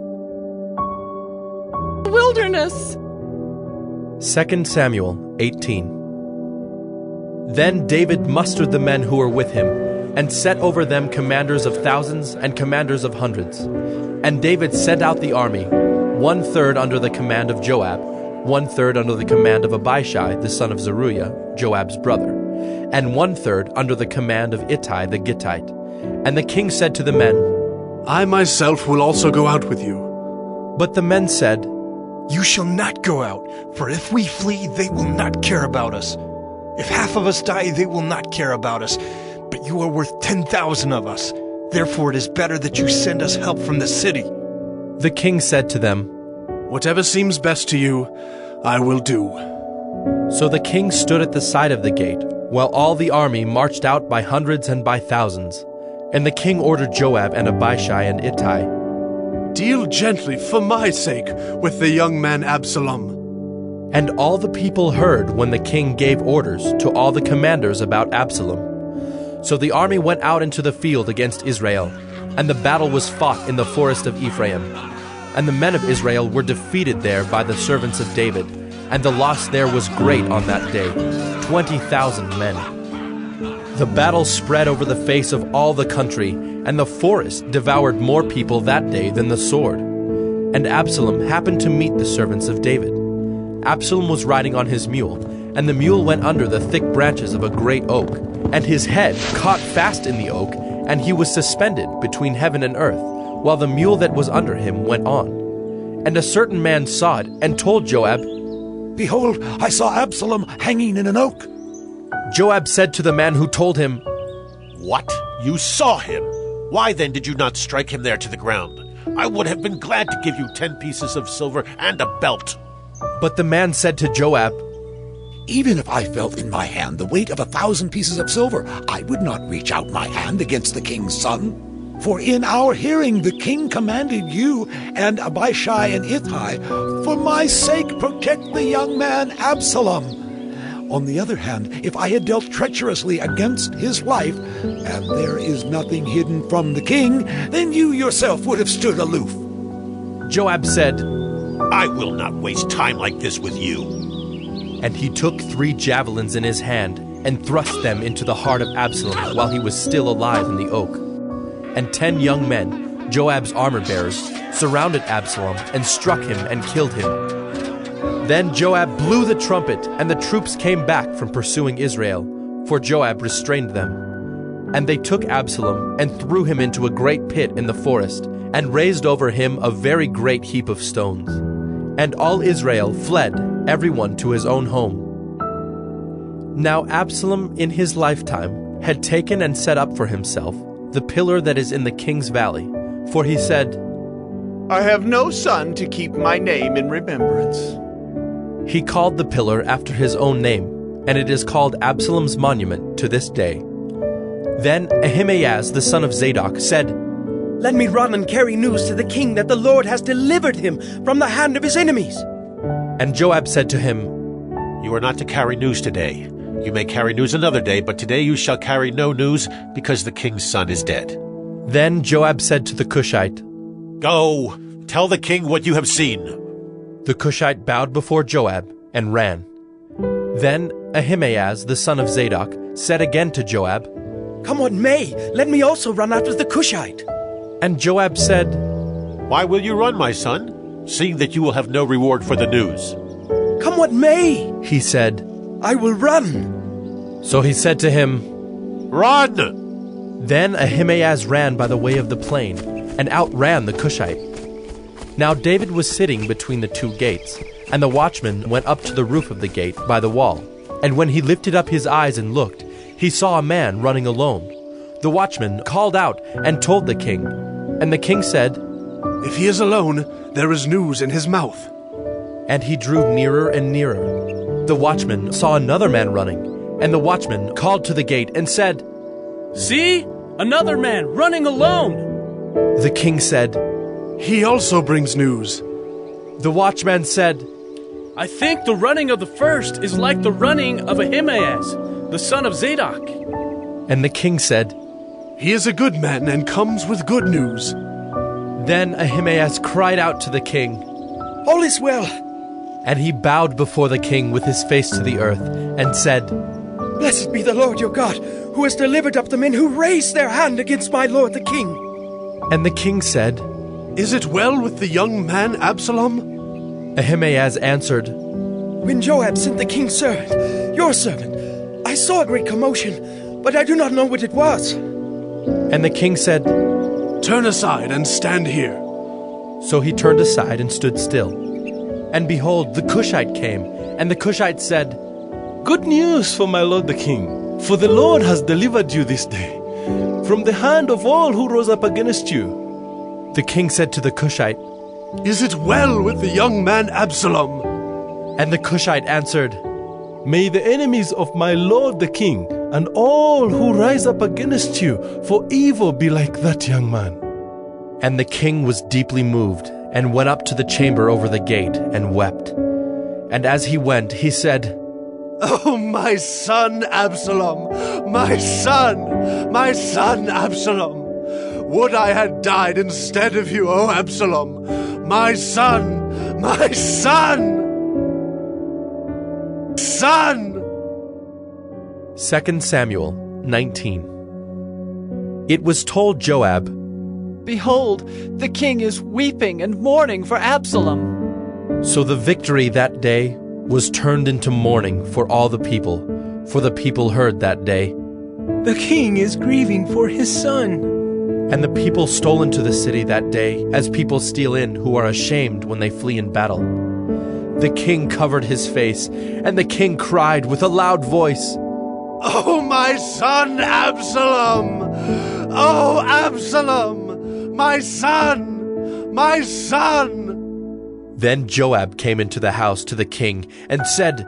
2 Samuel 18. Then David mustered the men who were with him, and set over them commanders of thousands and commanders of hundreds. And David sent out the army, 1/3 under the command of Joab, 1/3 under the command of Abishai the son of Zeruiah, Joab's brother, and 1/3 under the command of Ittai the Gittite. And the king said to the men, "I myself will also go out with you." But the men said, "You shall not go out, for if we flee, they will not care about us. If half of us die, they will not care about us. But you are worth 10,000 of us. Therefore it is better that you send us help from the city." The king said to them, "Whatever seems best to you, I will do." So the king stood at the side of the gate, while all the army marched out by hundreds and by thousands. And the king ordered Joab and Abishai and Ittai, "Deal gently, for my sake, with the young man Absalom." And all the people heard when the king gave orders to all the commanders about Absalom. So the army went out into the field against Israel, and the battle was fought in the forest of Ephraim. And the men of Israel were defeated there by the servants of David, and the loss there was great on that day, 20,000 men. The battle spread over the face of all the country, and the forest devoured more people that day than the sword. And Absalom happened to meet the servants of David. Absalom was riding on his mule, and the mule went under the thick branches of a great oak, and his head caught fast in the oak, and he was suspended between heaven and earth, while the mule that was under him went on. And a certain man saw it, and told Joab, "Behold, I saw Absalom hanging in an oak." Joab said to the man who told him, "What? You saw him? Why then did you not strike him there to the ground? I would have been glad to give you 10 pieces of silver and a belt." But the man said to Joab, "Even if I felt in my hand the weight of 1,000 pieces of silver, I would not reach out my hand against the king's son. For in our hearing the king commanded you and Abishai and Ittai, for my sake protect the young man Absalom. On the other hand, if I had dealt treacherously against his life, and there is nothing hidden from the king, then you yourself would have stood aloof." Joab said, "I will not waste time like this with you." And he took 3 javelins in his hand, and thrust them into the heart of Absalom while he was still alive in the oak. And 10 young men, Joab's armor-bearers, surrounded Absalom and struck him and killed him. Then Joab blew the trumpet, and the troops came back from pursuing Israel, for Joab restrained them. And they took Absalom and threw him into a great pit in the forest, and raised over him a very great heap of stones. And all Israel fled, everyone to his own home. Now Absalom in his lifetime had taken and set up for himself the pillar that is in the king's valley, for he said, "I have no son to keep my name in remembrance." He called the pillar after his own name, and it is called Absalom's monument to this day. Then Ahimaaz the son of Zadok said, "Let me run and carry news to the king that the Lord has delivered him from the hand of his enemies." And Joab said to him, "You are not to carry news today. You may carry news another day, but today you shall carry no news, because the king's son is dead." Then Joab said to the Cushite, "Go, tell the king what you have seen." The Cushite bowed before Joab and ran. Then Ahimaaz the son of Zadok said again to Joab, "Come what may, let me also run after the Cushite." And Joab said, "Why will you run, my son, seeing that you will have no reward for the news?" "Come what may," he said, "I will run." So he said to him, "Run!" Then Ahimaaz ran by the way of the plain, and outran the Cushite. Now David was sitting between the 2 gates, and the watchman went up to the roof of the gate by the wall. And when he lifted up his eyes and looked, he saw a man running alone. The watchman called out and told the king. And the king said, "If he is alone, there is news in his mouth." And he drew nearer and nearer. The watchman saw another man running, and the watchman called to the gate and said, "See, another man running alone." The king said, "He also brings news." The watchman said, "I think the running of the first is like the running of Ahimaaz, the son of Zadok." And the king said, "He is a good man and comes with good news." Then Ahimaaz cried out to the king, "All is well." And he bowed before the king with his face to the earth, and said, "Blessed be the Lord your God, who has delivered up the men who raised their hand against my lord the king." And the king said, "Is it well with the young man Absalom?" Ahimaaz answered, "When Joab sent the king's servant, your servant, I saw a great commotion, but I do not know what it was." And the king said, "Turn aside and stand here." So he turned aside and stood still. And behold, the Cushite came, and the Cushite said, "Good news for my lord the king, for the Lord has delivered you this day from the hand of all who rose up against you." The king said to the Cushite, "Is it well with the young man Absalom?" And the Cushite answered, "May the enemies of my lord the king and all who rise up against you for evil be like that young man." And the king was deeply moved, and went up to the chamber over the gate, and wept. And as he went, he said, "Oh, my son Absalom, my son Absalom! Would I had died instead of you, O Absalom! My son! 2 Samuel 19. It was told Joab, "Behold, the king is weeping and mourning for Absalom." So the victory that day was turned into mourning for all the people, for the people heard that day, "The king is grieving for his son." And the people stole into the city that day, as people steal in who are ashamed when they flee in battle. The king covered his face, and the king cried with a loud voice, "Oh, my son Absalom! Oh, Absalom! My son! My son!" Then Joab came into the house to the king and said,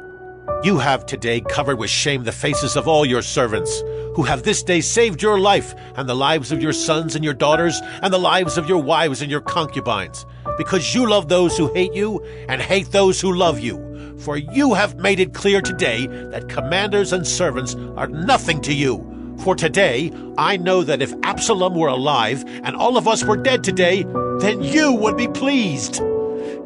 "You have today covered with shame the faces of all your servants, who have this day saved your life and the lives of your sons and your daughters and the lives of your wives and your concubines, because you love those who hate you and hate those who love you. For you have made it clear today that commanders and servants are nothing to you. For today I know that if Absalom were alive and all of us were dead today, then you would be pleased.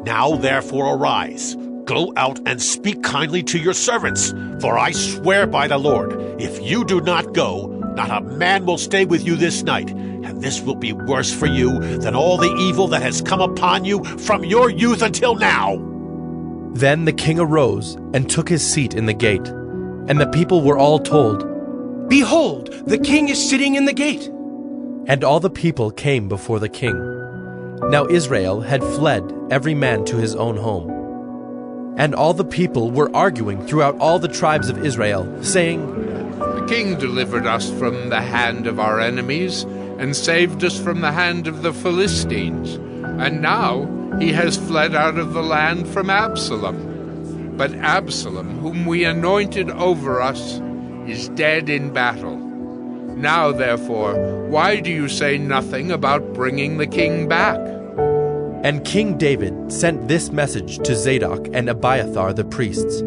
Now therefore arise, go out and speak kindly to your servants, for I swear by the Lord, if you do not go, not a man will stay with you this night, and this will be worse for you than all the evil that has come upon you from your youth until now." Then the king arose and took his seat in the gate, and the people were all told, "Behold, the king is sitting in the gate." And all the people came before the king. Now Israel had fled, every man to his own home. And all the people were arguing throughout all the tribes of Israel, saying, "The king delivered us from the hand of our enemies, and saved us from the hand of the Philistines. And now he has fled out of the land from Absalom. But Absalom, whom we anointed over us, is dead in battle. Now, therefore, why do you say nothing about bringing the king back?" And King David sent this message to Zadok and Abiathar the priests.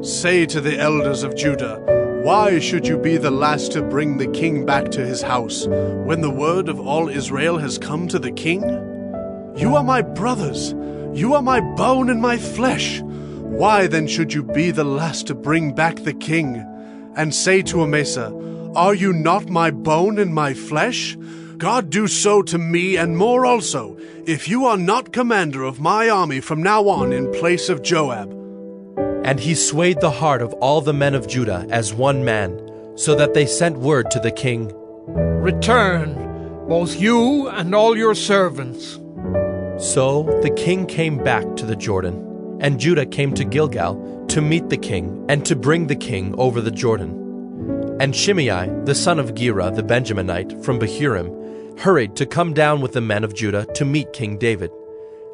"Say to the elders of Judah, why should you be the last to bring the king back to his house, when the word of all Israel has come to the king? You are my brothers, you are my bone and my flesh. Why then should you be the last to bring back the king? And say to Amasa, are you not my bone and my flesh? God do so to me and more also, if you are not commander of my army from now on in place of Joab." And he swayed the heart of all the men of Judah as one man, so that they sent word to the king, "Return, both you and all your servants." So the king came back to the Jordan, and Judah came to Gilgal to meet the king and to bring the king over the Jordan. And Shimei, the son of Gera the Benjaminite from Bahurim, hurried to come down with the men of Judah to meet King David.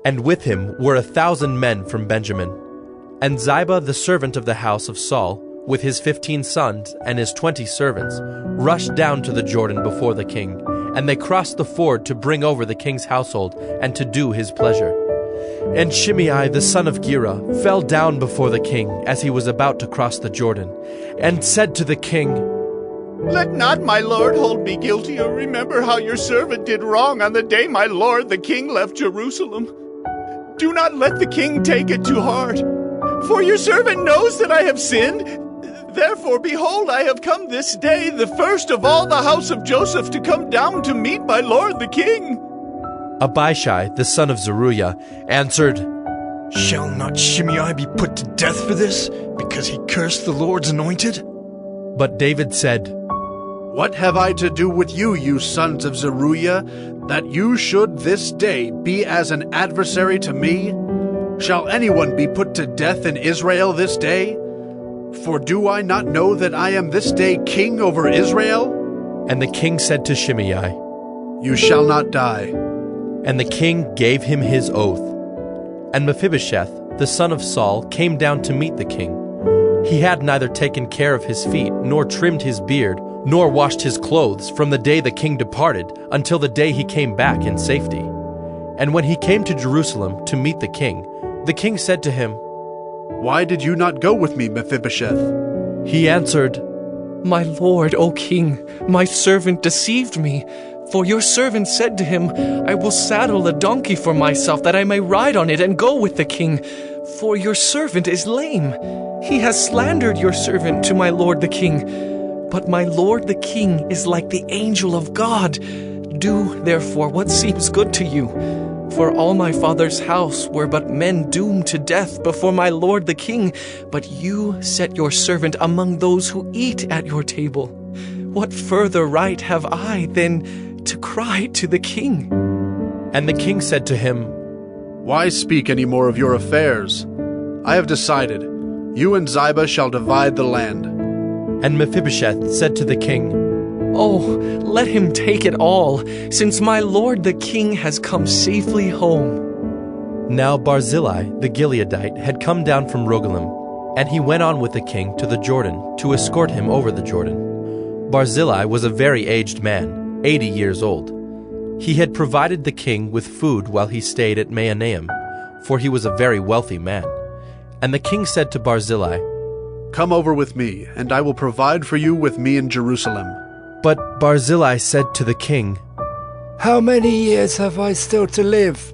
And with him were 1,000 men from Benjamin. And Ziba, the servant of the house of Saul, with his 15 sons and his 20 servants, rushed down to the Jordan before the king, and they crossed the ford to bring over the king's household and to do his pleasure. And Shimei the son of Gera fell down before the king as he was about to cross the Jordan, and said to the king, Let not my lord hold me guilty, or remember how your servant did wrong on the day my lord the king left Jerusalem. Do not let the king take it to heart, for your servant knows that I have sinned. Therefore, behold, I have come this day, the first of all the house of Joseph, to come down to meet my lord the king. Abishai, the son of Zeruiah, answered, Shall not Shimei be put to death for this, because he cursed the Lord's anointed? But David said, What have I to do with you, you sons of Zeruiah, that you should this day be as an adversary to me? Shall anyone be put to death in Israel this day? For do I not know that I am this day king over Israel? And the king said to Shimei, You shall not die. And the king gave him his oath. And Mephibosheth, the son of Saul, came down to meet the king. He had neither taken care of his feet, nor trimmed his beard, nor washed his clothes from the day the king departed until the day he came back in safety. And when he came to Jerusalem to meet the king said to him, Why did you not go with me, Mephibosheth? He answered, My lord, O king, my servant deceived me. For your servant said to him, I will saddle a donkey for myself, that I may ride on it and go with the king. For your servant is lame. He has slandered your servant to my lord the king. But my lord the king is like the angel of God. Do, therefore, what seems good to you. For all my father's house were but men doomed to death before my lord the king. But you set your servant among those who eat at your table. What further right have I than to cry to the king? And the king said to him, Why speak any more of your affairs? I have decided. You and Ziba shall divide the land. And Mephibosheth said to the king, Oh, let him take it all, since my lord the king has come safely home. Now Barzillai the Gileadite had come down from Rogelim, and he went on with the king to the Jordan to escort him over the Jordan. Barzillai was a very aged man, 80 years old. He had provided the king with food while he stayed at Mahanaim, for he was a very wealthy man. And the king said to Barzillai, Come over with me, and I will provide for you with me in Jerusalem. But Barzillai said to the king, How many years have I still to live,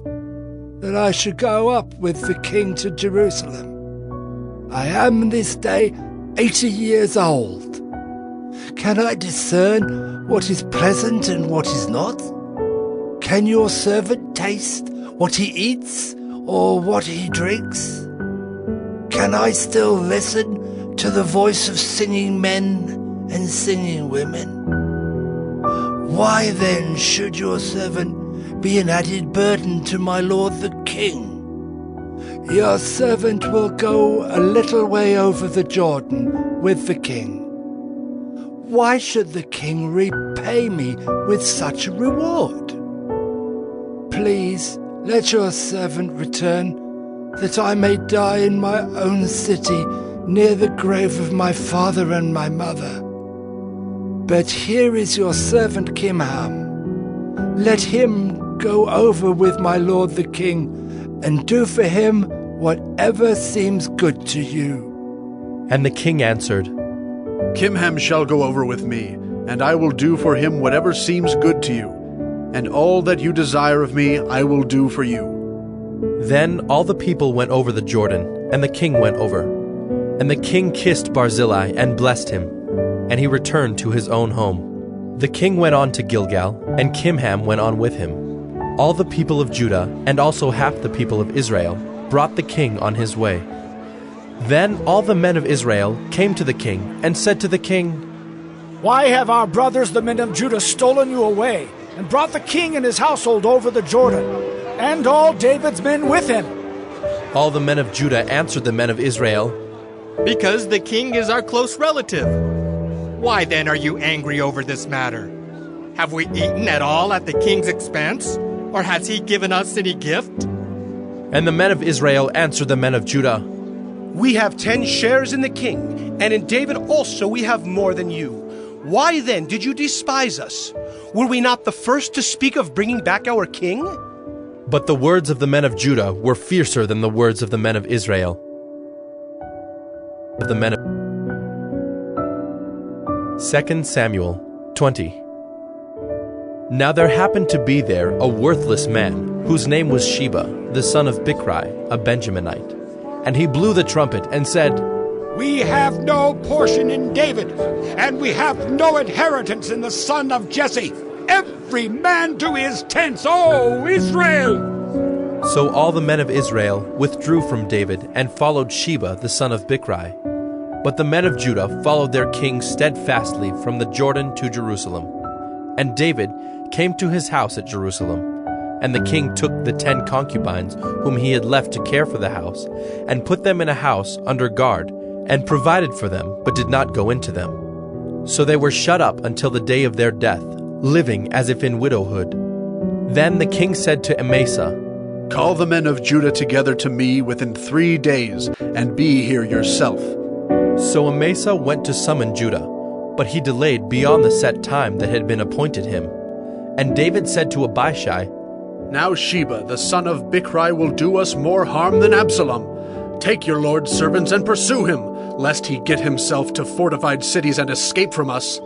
that I should go up with the king to Jerusalem? I am this day 80 years old. Can I discern what is pleasant and what is not? Can your servant taste what he eats or what he drinks? Can I still listen to the voice of singing men and singing women? Why then should your servant be an added burden to my lord the king? Your servant will go a little way over the Jordan with the king. Why should the king repay me with such a reward? Please let your servant return, that I may die in my own city, near the grave of my father and my mother. But here is your servant Kimham. Let him go over with my lord the king, and do for him whatever seems good to you. And the king answered, Kimham shall go over with me, and I will do for him whatever seems good to you, and all that you desire of me I will do for you. Then all the people went over the Jordan, and the king went over. And the king kissed Barzillai and blessed him, and he returned to his own home. The king went on to Gilgal, and Kimham went on with him. All the people of Judah, and also half the people of Israel, brought the king on his way. Then all the men of Israel came to the king, and said to the king, Why have our brothers, the men of Judah, stolen you away, and brought the king and his household over the Jordan, and all David's men with him? All the men of Judah answered the men of Israel, Because the king is our close relative. Why then are you angry over this matter? Have we eaten at all at the king's expense, or has he given us any gift? And the men of Israel answered the men of Judah, We have 10 shares in the king, and in David also we have more than you. Why then did you despise us? Were we not the first to speak of bringing back our king?" But the words of the men of Judah were fiercer than the words of the men of Israel. The men of 2 Samuel 20. Now there happened to be there a worthless man, whose name was Sheba, the son of Bichri, a Benjaminite. And he blew the trumpet and said, "We have no portion in David, and we have no inheritance in the son of Jesse. Every man to his tents, O Israel!" So all the men of Israel withdrew from David and followed Sheba the son of Bichri. But the men of Judah followed their king steadfastly from the Jordan to Jerusalem. And David came to his house at Jerusalem. And the king took the 10 concubines whom he had left to care for the house, and put them in a house under guard, and provided for them, but did not go into them. So they were shut up until the day of their death, living as if in widowhood. Then the king said to Amasa, "Call the men of Judah together to me within 3 days, and be here yourself." So Amasa went to summon Judah, but he delayed beyond the set time that had been appointed him. And David said to Abishai, "Now Sheba, the son of Bichri, will do us more harm than Absalom. Take your lord's servants and pursue him, lest he get himself to fortified cities and escape from us."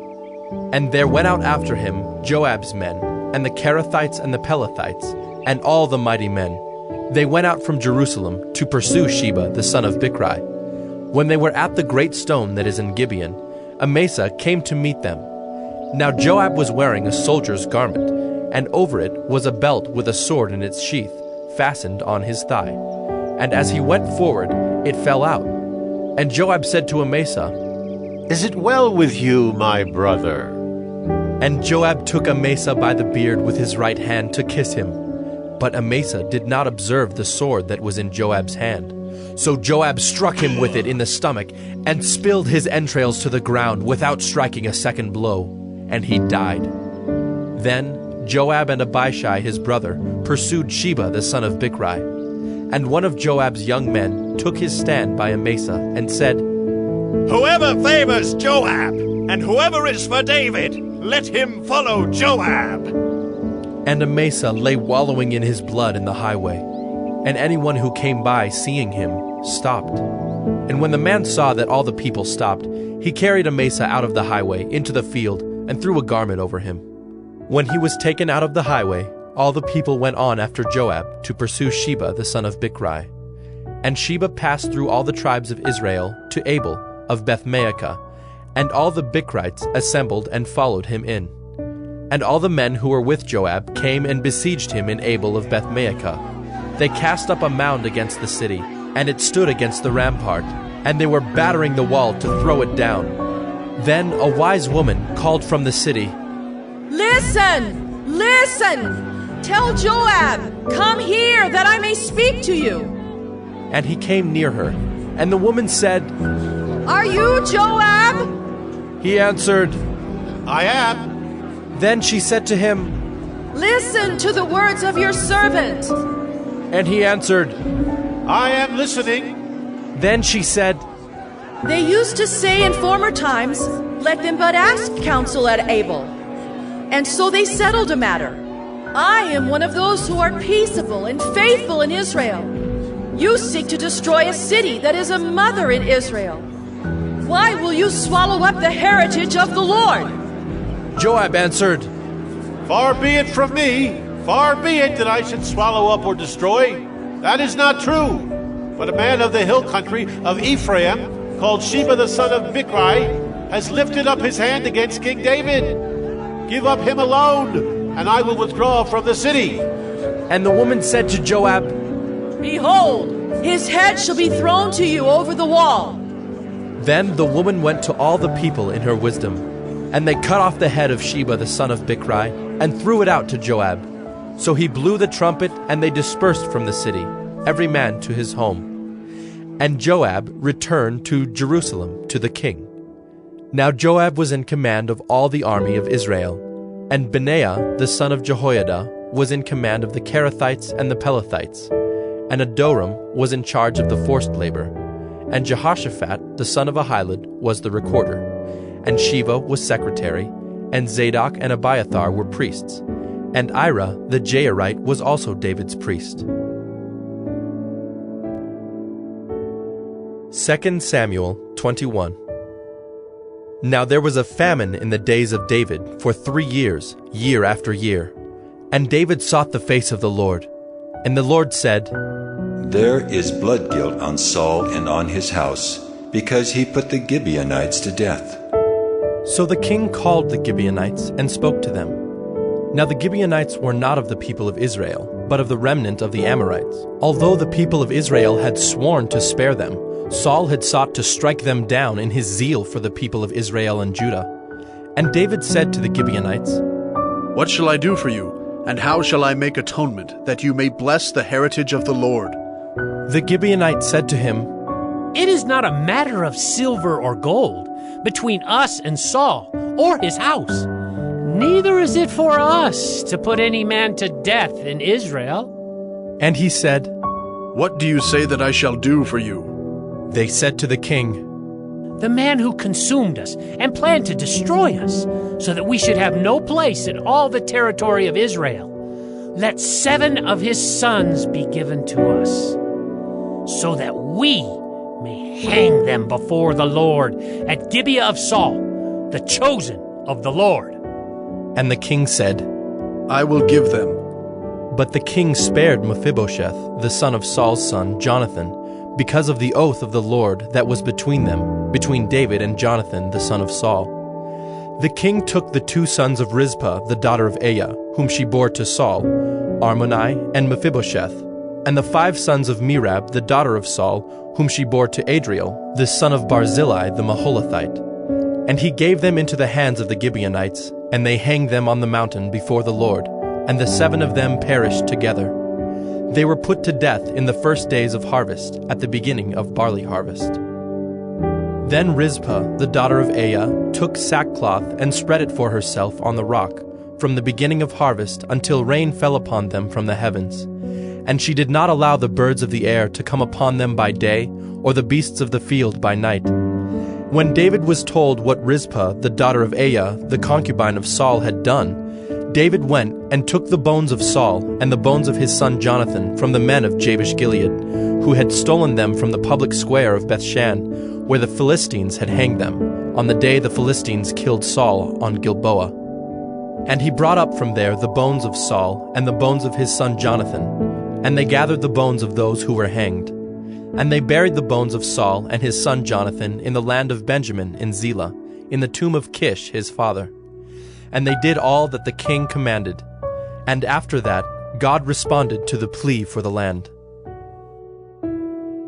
And there went out after him Joab's men, and the Kerethites and the Pelethites, and all the mighty men. They went out from Jerusalem to pursue Sheba the son of Bichri. When they were at the great stone that is in Gibeon, Amasa came to meet them. Now Joab was wearing a soldier's garment, and over it was a belt with a sword in its sheath, fastened on his thigh. And as he went forward, it fell out. And Joab said to Amasa, "Is it well with you, my brother?" And Joab took Amasa by the beard with his right hand to kiss him. But Amasa did not observe the sword that was in Joab's hand. So Joab struck him with it in the stomach, and spilled his entrails to the ground without striking a second blow, and he died. Then Joab and Abishai his brother pursued Sheba the son of Bichri. And one of Joab's young men took his stand by Amasa and said, "Whoever favors Joab, and whoever is for David, let him follow Joab." And Amasa lay wallowing in his blood in the highway. And anyone who came by, seeing him, stopped. And when the man saw that all the people stopped, he carried Amasa out of the highway into the field and threw a garment over him. When he was taken out of the highway, all the people went on after Joab to pursue Sheba the son of Bichri. And Sheba passed through all the tribes of Israel to Abel of Beth-maachah, and all the Bichrites assembled and followed him in. And all the men who were with Joab came and besieged him in Abel of Beth-maachah. They cast up a mound against the city, and it stood against the rampart, and they were battering the wall to throw it down. Then a wise woman called from the city, "Listen! Listen! Tell Joab, come here, that I may speak to you." And he came near her, and the woman said, "Are you Joab?" He answered, "I am." Then she said to him, "Listen to the words of your servant." And he answered, "I am listening." Then she said, "They used to say in former times, 'Let them but ask counsel at Abel.' And so they settled a matter. I am one of those who are peaceable and faithful in Israel. You seek to destroy a city that is a mother in Israel. Why will you swallow up the heritage of the Lord?" Joab answered, "Far be it from me. Far be it that I should swallow up or destroy. That is not true. But a man of the hill country of Ephraim, called Sheba the son of Bichri, has lifted up his hand against King David. Give up him alone, and I will withdraw from the city." And the woman said to Joab, "Behold, his head shall be thrown to you over the wall." Then the woman went to all the people in her wisdom, and they cut off the head of Sheba the son of Bichri, and threw it out to Joab. So he blew the trumpet, and they dispersed from the city, every man to his home. And Joab returned to Jerusalem to the king. Now Joab was in command of all the army of Israel, and Benaiah the son of Jehoiada was in command of the Kerethites and the Pelethites, and Adoram was in charge of the forced labor, and Jehoshaphat, the son of Ahilud, was the recorder, and Shiva was secretary, and Zadok and Abiathar were priests, and Ira the Jairite was also David's priest. 2 Samuel 21. Now there was a famine in the days of David for 3 years, year after year. And David sought the face of the Lord. And the Lord said, There is blood guilt on Saul and on his house, because he put the Gibeonites to death. So the king called the Gibeonites and spoke to them. Now the Gibeonites were not of the people of Israel, but of the remnant of the Amorites. Although the people of Israel had sworn to spare them, Saul had sought to strike them down in his zeal for the people of Israel and Judah. And David said to the Gibeonites, What shall I do for you, and how shall I make atonement, that you may bless the heritage of the Lord? The Gibeonites said to him, It is not a matter of silver or gold between us and Saul or his house. Neither is it for us to put any man to death in Israel. And he said, What do you say that I shall do for you? They said to the king, The man who consumed us and planned to destroy us, so that we should have no place in all the territory of Israel. Let 7 of his sons be given to us, so that we may hang them before the Lord at Gibeah of Saul, the chosen of the Lord. And the king said, I will give them. But the king spared Mephibosheth, the son of Saul's son, Jonathan, because of the oath of the Lord that was between them, between David and Jonathan, the son of Saul. The king took the 2 sons of Rizpah, the daughter of Aiah, whom she bore to Saul, Armoni and Mephibosheth, and the 5 sons of Merab, the daughter of Saul, whom she bore to Adriel, the son of Barzillai the Maholathite. And he gave them into the hands of the Gibeonites, and they hanged them on the mountain before the Lord, and the 7 of them perished together. They were put to death in the first days of harvest, at the beginning of barley harvest. Then Rizpah, the daughter of Aiah, took sackcloth and spread it for herself on the rock, from the beginning of harvest until rain fell upon them from the heavens. And she did not allow the birds of the air to come upon them by day, or the beasts of the field by night. When David was told what Rizpah, the daughter of Aiah, the concubine of Saul, had done, David went and took the bones of Saul and the bones of his son Jonathan from the men of Jabesh-Gilead, who had stolen them from the public square of Bethshan, where the Philistines had hanged them, on the day the Philistines killed Saul on Gilboa. And he brought up from there the bones of Saul and the bones of his son Jonathan, and they gathered the bones of those who were hanged. And they buried the bones of Saul and his son Jonathan in the land of Benjamin in Zelah, in the tomb of Kish his father. And they did all that the king commanded. And after that, God responded to the plea for the land.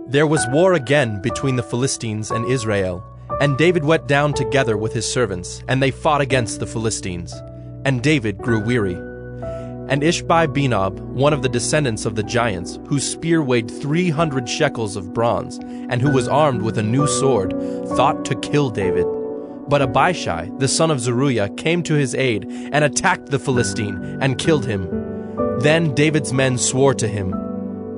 There was war again between the Philistines and Israel, and David went down together with his servants, and they fought against the Philistines. And David grew weary. And Ishbi-Benob, one of the descendants of the giants, whose spear weighed 300 shekels of bronze, and who was armed with a new sword, thought to kill David. But Abishai, the son of Zeruiah, came to his aid and attacked the Philistine and killed him. Then David's men swore to him,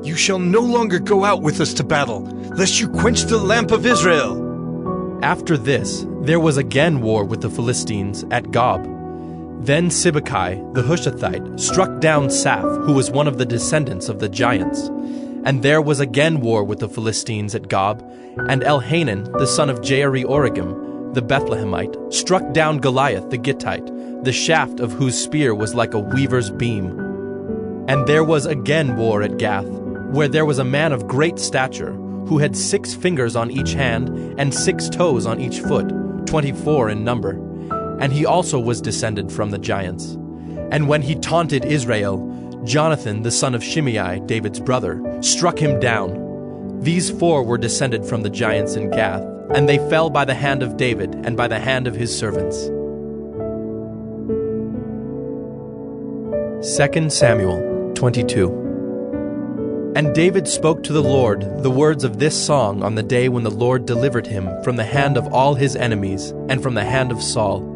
You shall no longer go out with us to battle, lest you quench the lamp of Israel. After this, there was again war with the Philistines at Gob. Then Sibbecai, the Hushathite, struck down Saph, who was one of the descendants of the giants. And there was again war with the Philistines at Gob, and Elhanan, the son of Jaare-Oregim, the Bethlehemite, struck down Goliath the Gittite, the shaft of whose spear was like a weaver's beam. And there was again war at Gath, where there was a man of great stature, who had 6 fingers on each hand and 6 toes on each foot, 24 in number. And he also was descended from the giants. And when he taunted Israel, Jonathan, the son of Shimei, David's brother, struck him down. These 4 were descended from the giants in Gath, and they fell by the hand of David and by the hand of his servants. 2 Samuel 22. And David spoke to the Lord the words of this song on the day when the Lord delivered him from the hand of all his enemies and from the hand of Saul.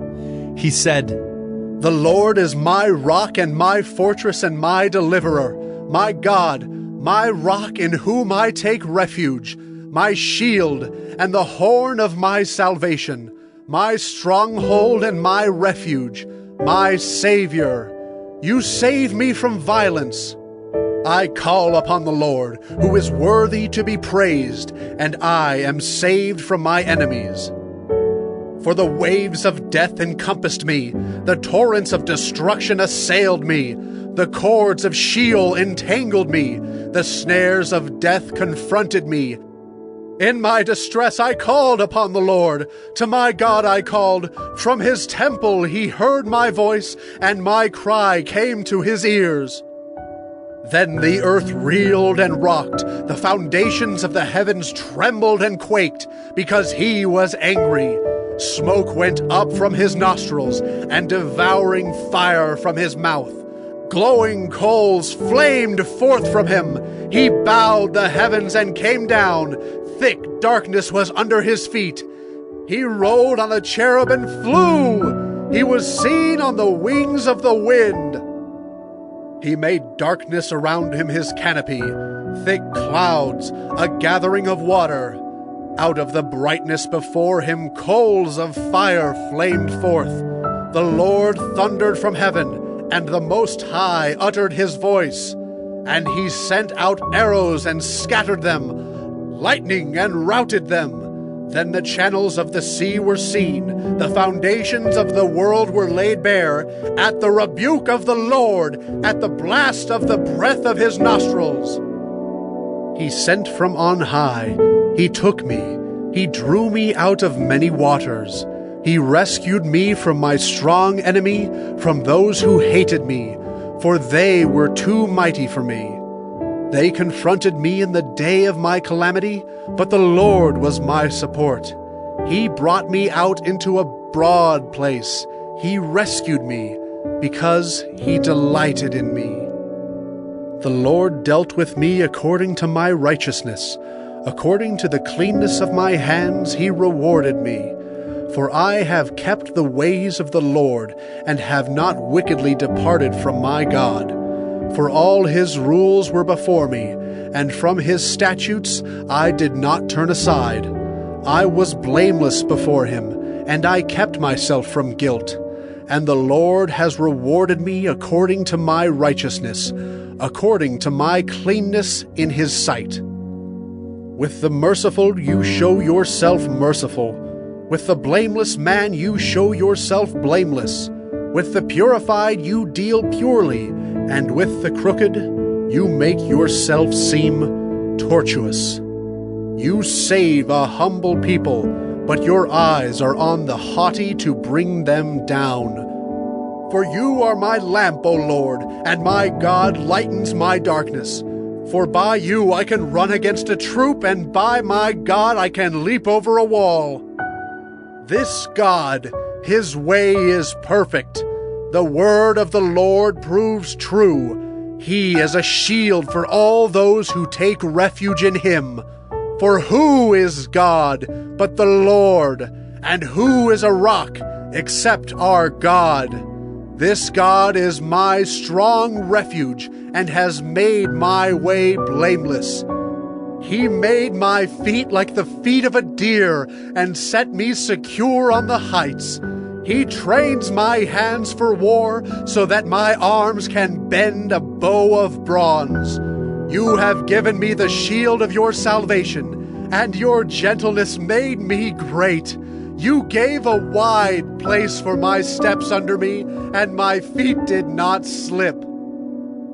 He said, The Lord is my rock and my fortress and my deliverer, my God, my rock in whom I take refuge, my shield, and the horn of my salvation, my stronghold and my refuge, my Savior. You save me from violence. I call upon the Lord, who is worthy to be praised, and I am saved from my enemies. For the waves of death encompassed me, the torrents of destruction assailed me, the cords of Sheol entangled me, the snares of death confronted me. In my distress I called upon the Lord. To my God I called. From his temple he heard my voice, and my cry came to his ears. Then the earth reeled and rocked, the foundations of the heavens trembled and quaked, because he was angry. Smoke went up from his nostrils, and devouring fire from his mouth. Glowing coals flamed forth from him. He bowed the heavens and came down. Thick darkness was under his feet. He rode on a cherub and flew. He was seen on the wings of the wind. He made darkness around him his canopy, thick clouds, a gathering of water. Out of the brightness before him coals of fire flamed forth. The Lord thundered from heaven, and the Most High uttered his voice. And he sent out arrows and scattered them, lightning and routed them. Then the channels of the sea were seen, the foundations of the world were laid bare, at the rebuke of the Lord, at the blast of the breath of his nostrils. He sent from on high, he took me, he drew me out of many waters. He rescued me from my strong enemy, from those who hated me, for they were too mighty for me. They confronted me in the day of my calamity, but the Lord was my support. He brought me out into a broad place. He rescued me, because he delighted in me. The Lord dealt with me according to my righteousness. According to the cleanness of my hands he rewarded me. For I have kept the ways of the Lord, and have not wickedly departed from my God. For all his rules were before me, and from his statutes I did not turn aside. I was blameless before him, and I kept myself from guilt. And the Lord has rewarded me according to my righteousness, according to my cleanness in his sight. With the merciful you show yourself merciful. With the blameless man you show yourself blameless. With the purified you deal purely, and with the crooked you make yourself seem tortuous. You save a humble people, but your eyes are on the haughty to bring them down. For you are my lamp, O Lord, and my God lightens my darkness. For by you I can run against a troop, and by my God I can leap over a wall. This God, his way is perfect. The word of the Lord proves true. He is a shield for all those who take refuge in him. For who is God but the Lord? And who is a rock except our God? This God is my strong refuge and has made my way blameless. He made my feet like the feet of a deer and set me secure on the heights. He trains my hands for war so that my arms can bend a bow of bronze. You have given me the shield of your salvation, and your gentleness made me great. You gave a wide place for my steps under me, and my feet did not slip.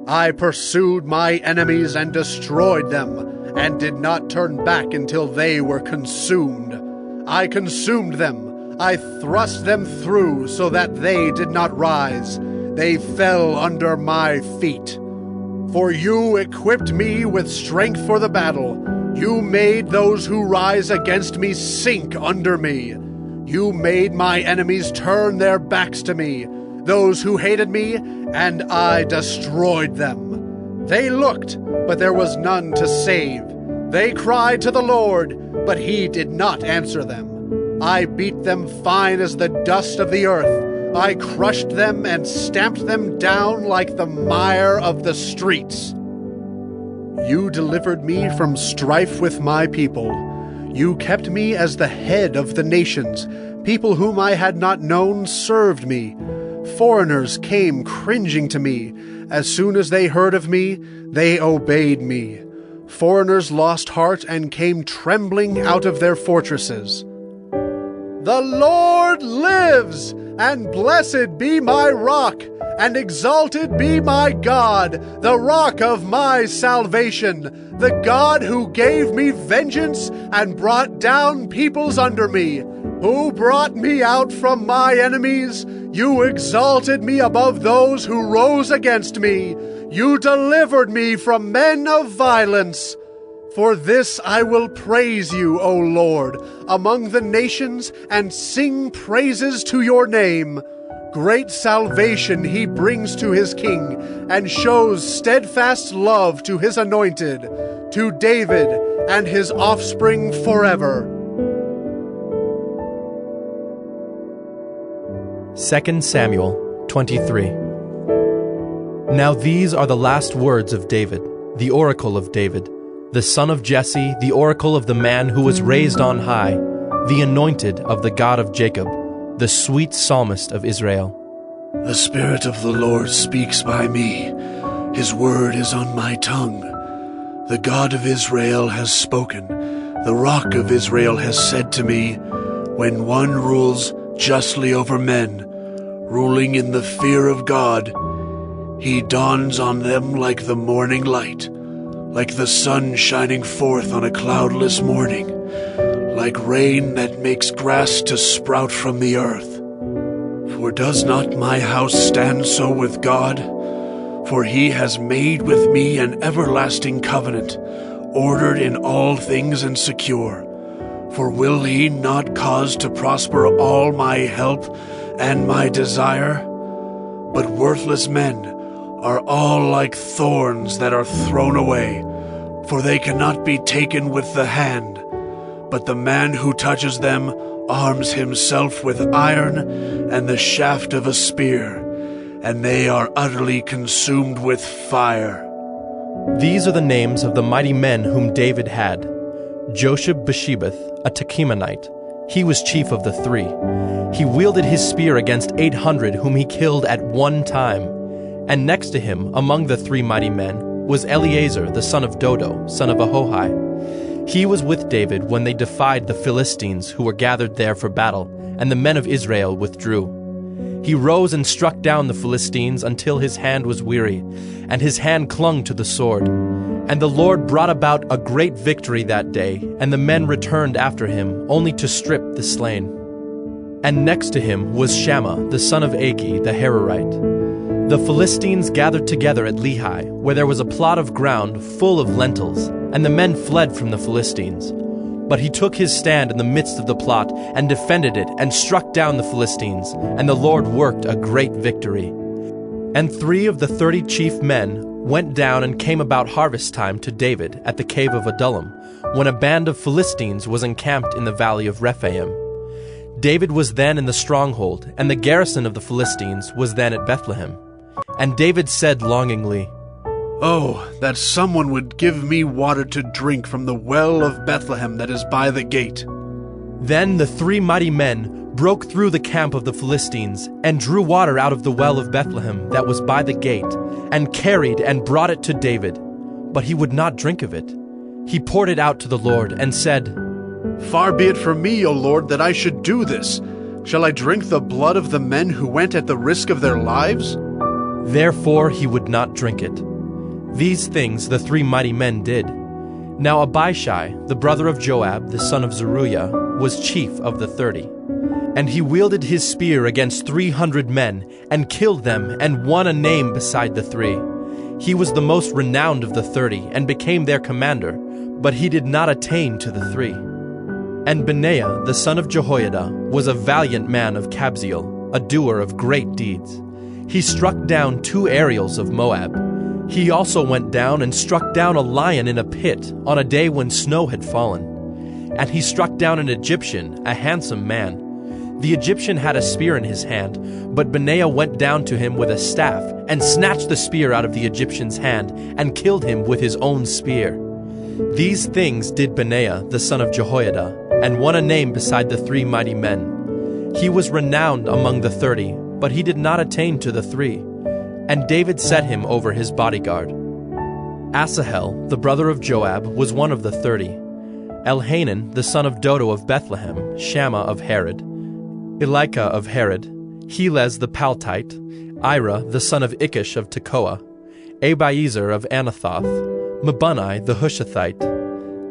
I pursued my enemies and destroyed them, and did not turn back until they were consumed. I consumed them. I thrust them through so that they did not rise. They fell under my feet. For you equipped me with strength for the battle. You made those who rise against me sink under me. You made my enemies turn their backs to me, those who hated me, and I destroyed them. They looked, but there was none to save. They cried to the Lord, but he did not answer them. I beat them fine as the dust of the earth. I crushed them and stamped them down like the mire of the streets. You delivered me from strife with my people. You kept me as the head of the nations. People whom I had not known served me. Foreigners came cringing to me. As soon as they heard of me, they obeyed me. Foreigners lost heart and came trembling out of their fortresses. The Lord lives, and blessed be my rock, and exalted be my God, the rock of my salvation, the God who gave me vengeance and brought down peoples under me, who brought me out from my enemies. You exalted me above those who rose against me. You delivered me from men of violence. For this I will praise you, O Lord, among the nations, and sing praises to your name. Great salvation he brings to his king, and shows steadfast love to his anointed, to David and his offspring forever. 2 Samuel 23. Now these are the last words of David, the oracle of David, the son of Jesse, the oracle of the man who was raised on high, the anointed of the God of Jacob, the sweet psalmist of Israel. The Spirit of the Lord speaks by me. His word is on my tongue. The God of Israel has spoken. The Rock of Israel has said to me, when one rules justly over men, ruling in the fear of God, he dawns on them like the morning light, like the sun shining forth on a cloudless morning, like rain that makes grass to sprout from the earth. For does not my house stand so with God? For he has made with me an everlasting covenant, ordered in all things and secure. For will he not cause to prosper all my help and my desire? But worthless men are all like thorns that are thrown away, for they cannot be taken with the hand. But the man who touches them arms himself with iron and the shaft of a spear, and they are utterly consumed with fire. These are the names of the mighty men whom David had. Josheb-Basshebeth, a Tekemonite. He was chief of the three. He wielded his spear against 800 whom he killed at one time. And next to him, among the three mighty men, was Eleazar the son of Dodo, son of Ahohi. He was with David when they defied the Philistines who were gathered there for battle, and the men of Israel withdrew. He rose and struck down the Philistines until his hand was weary, and his hand clung to the sword. And the Lord brought about a great victory that day, and the men returned after him, only to strip the slain. And next to him was Shammah the son of Agi the Hararite. The Philistines gathered together at Lehi, where there was a plot of ground full of lentils, and the men fled from the Philistines. But he took his stand in the midst of the plot, and defended it, and struck down the Philistines, and the Lord worked a great victory. And 3 of the 30 chief men went down and came about harvest time to David at the cave of Adullam, when a band of Philistines was encamped in the valley of Rephaim. David was then in the stronghold, and the garrison of the Philistines was then at Bethlehem. And David said longingly, "Oh, that someone would give me water to drink from the well of Bethlehem that is by the gate." Then the 3 mighty men broke through the camp of the Philistines, and drew water out of the well of Bethlehem that was by the gate, and carried and brought it to David. But he would not drink of it. He poured it out to the Lord, and said, "Far be it from me, O Lord, that I should do this. Shall I drink the blood of the men who went at the risk of their lives?" Therefore he would not drink it. These things the 3 mighty men did. Now Abishai, the brother of Joab, the son of Zeruiah, was chief of the 30. And he wielded his spear against 300 men, and killed them, and won a name beside the 3. He was the most renowned of the 30, and became their commander, but he did not attain to the 3. And Benaiah, the son of Jehoiada, was a valiant man of Kabzeel, a doer of great deeds. He struck down 2 Ariels of Moab. He also went down and struck down a lion in a pit on a day when snow had fallen. And he struck down an Egyptian, a handsome man. The Egyptian had a spear in his hand, but Benaiah went down to him with a staff and snatched the spear out of the Egyptian's hand and killed him with his own spear. These things did Benaiah, the son of Jehoiada, and won a name beside the 3 mighty men. He was renowned among the 30, but he did not attain to the 3. And David set him over his bodyguard. Asahel, the brother of Joab, was one of the 30. Elhanan, the son of Dodo of Bethlehem, Shammah of Herod, Elika of Herod, Helez the Paltite, Ira, the son of Ikish of Tekoa, Abiezer of Anathoth, Mabunai the Hushathite,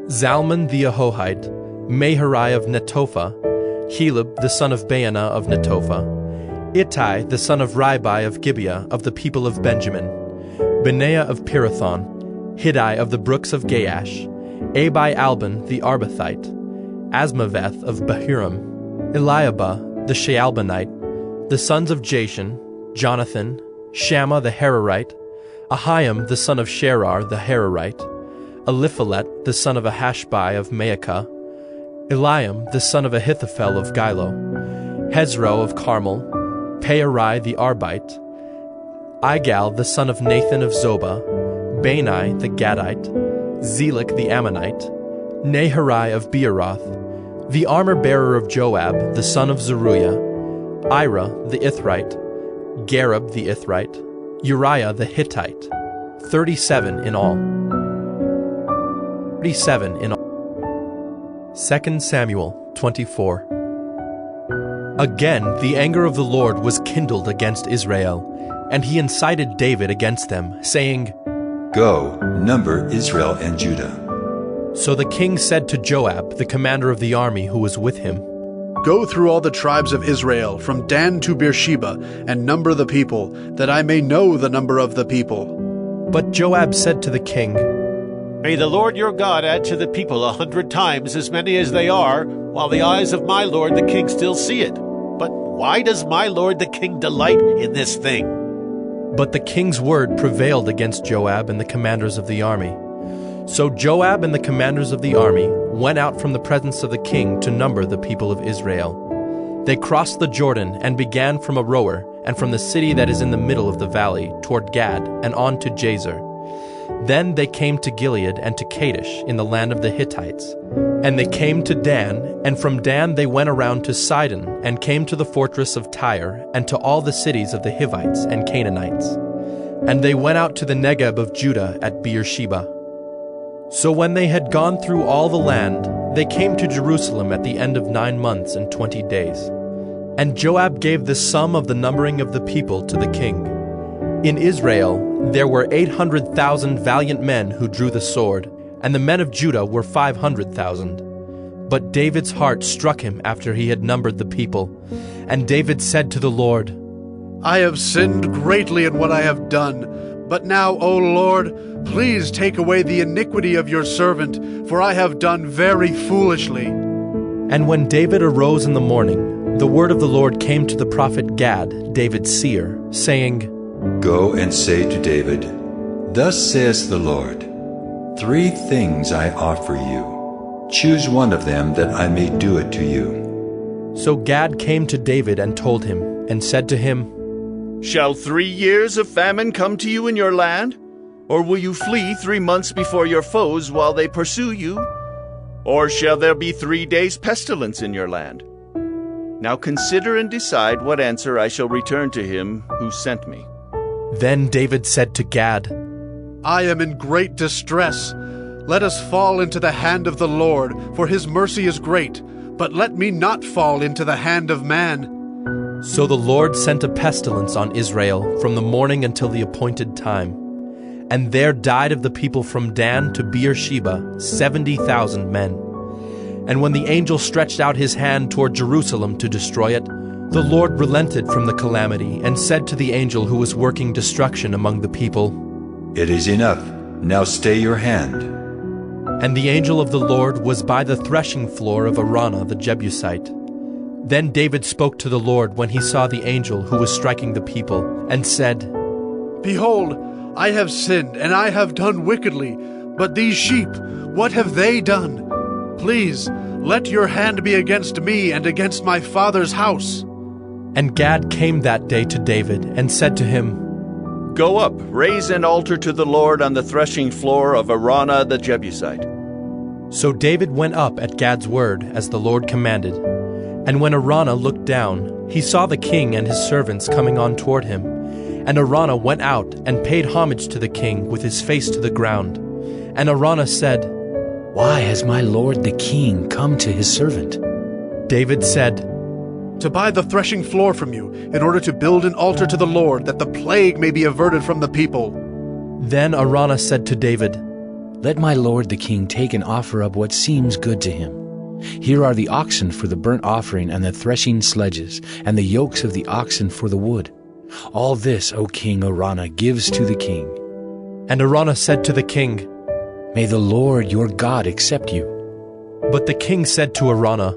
Zalman the Ahohite, Maharai of Netophah, Heleb the son of Baanah of Netophah, Ittai the son of Ribai of Gibeah of the people of Benjamin, Benaiah of Pirathon, Hiddai of the brooks of Gaash, Abi Alban the Arbathite, Asmaveth of Bahurim, Eliabah the Shaalbanite, the sons of Jashan, Jonathan, Shammah the Hararite, Ahiam the son of Sherar the Hararite, Eliphalet the son of Ahashbai of Maacah, Eliam the son of Ahithophel of Gilo, Hezro of Carmel, Pearai the Arbite, Igal the son of Nathan of Zobah, Bani the Gadite, Zelek the Ammonite, Naharai of Beeroth, the armor-bearer of Joab, the son of Zeruiah, Ira the Ithrite, Gareb the Ithrite, Uriah the Hittite, 37 in all. 37 in all. 2 Samuel 24. Again the anger of the Lord was kindled against Israel, and he incited David against them, saying, Go, number Israel and Judah. So the king said to Joab, the commander of the army who was with him, Go through all the tribes of Israel, from Dan to Beersheba, and number the people, that I may know the number of the people. But Joab said to the king, May the Lord your God add to the people 100 times as many as they are, while the eyes of my lord the king still see it. But why does my lord the king delight in this thing? But the king's word prevailed against Joab and the commanders of the army. So Joab and the commanders of the army went out from the presence of the king to number the people of Israel. They crossed the Jordan and began from Aroer and from the city that is in the middle of the valley toward Gad and on to Jazer. Then they came to Gilead and to Kadesh in the land of the Hittites. And they came to Dan, and from Dan they went around to Sidon and came to the fortress of Tyre and to all the cities of the Hivites and Canaanites. And they went out to the Negeb of Judah at Beersheba. So when they had gone through all the land, they came to Jerusalem at the end of 9 months and 20 days. And Joab gave the sum of the numbering of the people to the king. In Israel there were 800,000 valiant men who drew the sword, and the men of Judah were 500,000. But David's heart struck him after he had numbered the people. And David said to the Lord, I have sinned greatly in what I have done. But now, O Lord, please take away the iniquity of your servant, for I have done very foolishly. And when David arose in the morning, the word of the Lord came to the prophet Gad, David's seer, saying, Go and say to David, Thus says the Lord, 3 things I offer you. Choose one of them that I may do it to you. So Gad came to David and told him, and said to him, Shall 3 years of famine come to you in your land? Or will you flee 3 months before your foes while they pursue you? Or shall there be 3 days' pestilence in your land? Now consider and decide what answer I shall return to him who sent me. Then David said to Gad, I am in great distress. Let us fall into the hand of the Lord, for his mercy is great. But let me not fall into the hand of man. So the Lord sent a pestilence on Israel from the morning until the appointed time. And there died of the people from Dan to Beersheba 70,000 men. And when the angel stretched out his hand toward Jerusalem to destroy it, the Lord relented from the calamity and said to the angel who was working destruction among the people, It is enough. Now stay your hand. And the angel of the Lord was by the threshing floor of Araunah the Jebusite. Then David spoke to the Lord when he saw the angel who was striking the people, and said, Behold, I have sinned, and I have done wickedly. But these sheep, what have they done? Please, Let your hand be against me and against my father's house. And Gad came that day to David and said to him, Go up, raise an altar to the Lord on the threshing floor of Araunah the Jebusite. So David went up at Gad's word, as the Lord commanded. And when Araunah looked down, he saw the king and his servants coming on toward him. And Araunah went out and paid homage to the king with his face to the ground. And Araunah said, Why has my lord the king come to his servant? David said, To buy the threshing floor from you, in order to build an altar to the Lord, that the plague may be averted from the people. Then Araunah said to David, Let my lord the king take and offer up what seems good to him. Here are the oxen for the burnt offering and the threshing sledges, and the yokes of the oxen for the wood. All this, O King Araunah, gives to the king. And Araunah said to the king, May the Lord your God accept you. But the king said to Araunah,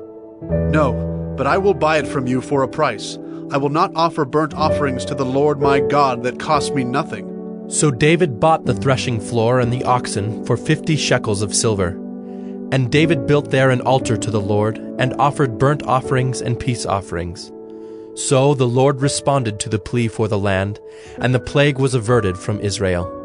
No, but I will buy it from you for a price. I will not offer burnt offerings to the Lord my God that cost me nothing. So David bought the threshing floor and the oxen for 50 shekels of silver. And David built there an altar to the Lord, and offered burnt offerings and peace offerings. So the Lord responded to the plea for the land, and the plague was averted from Israel.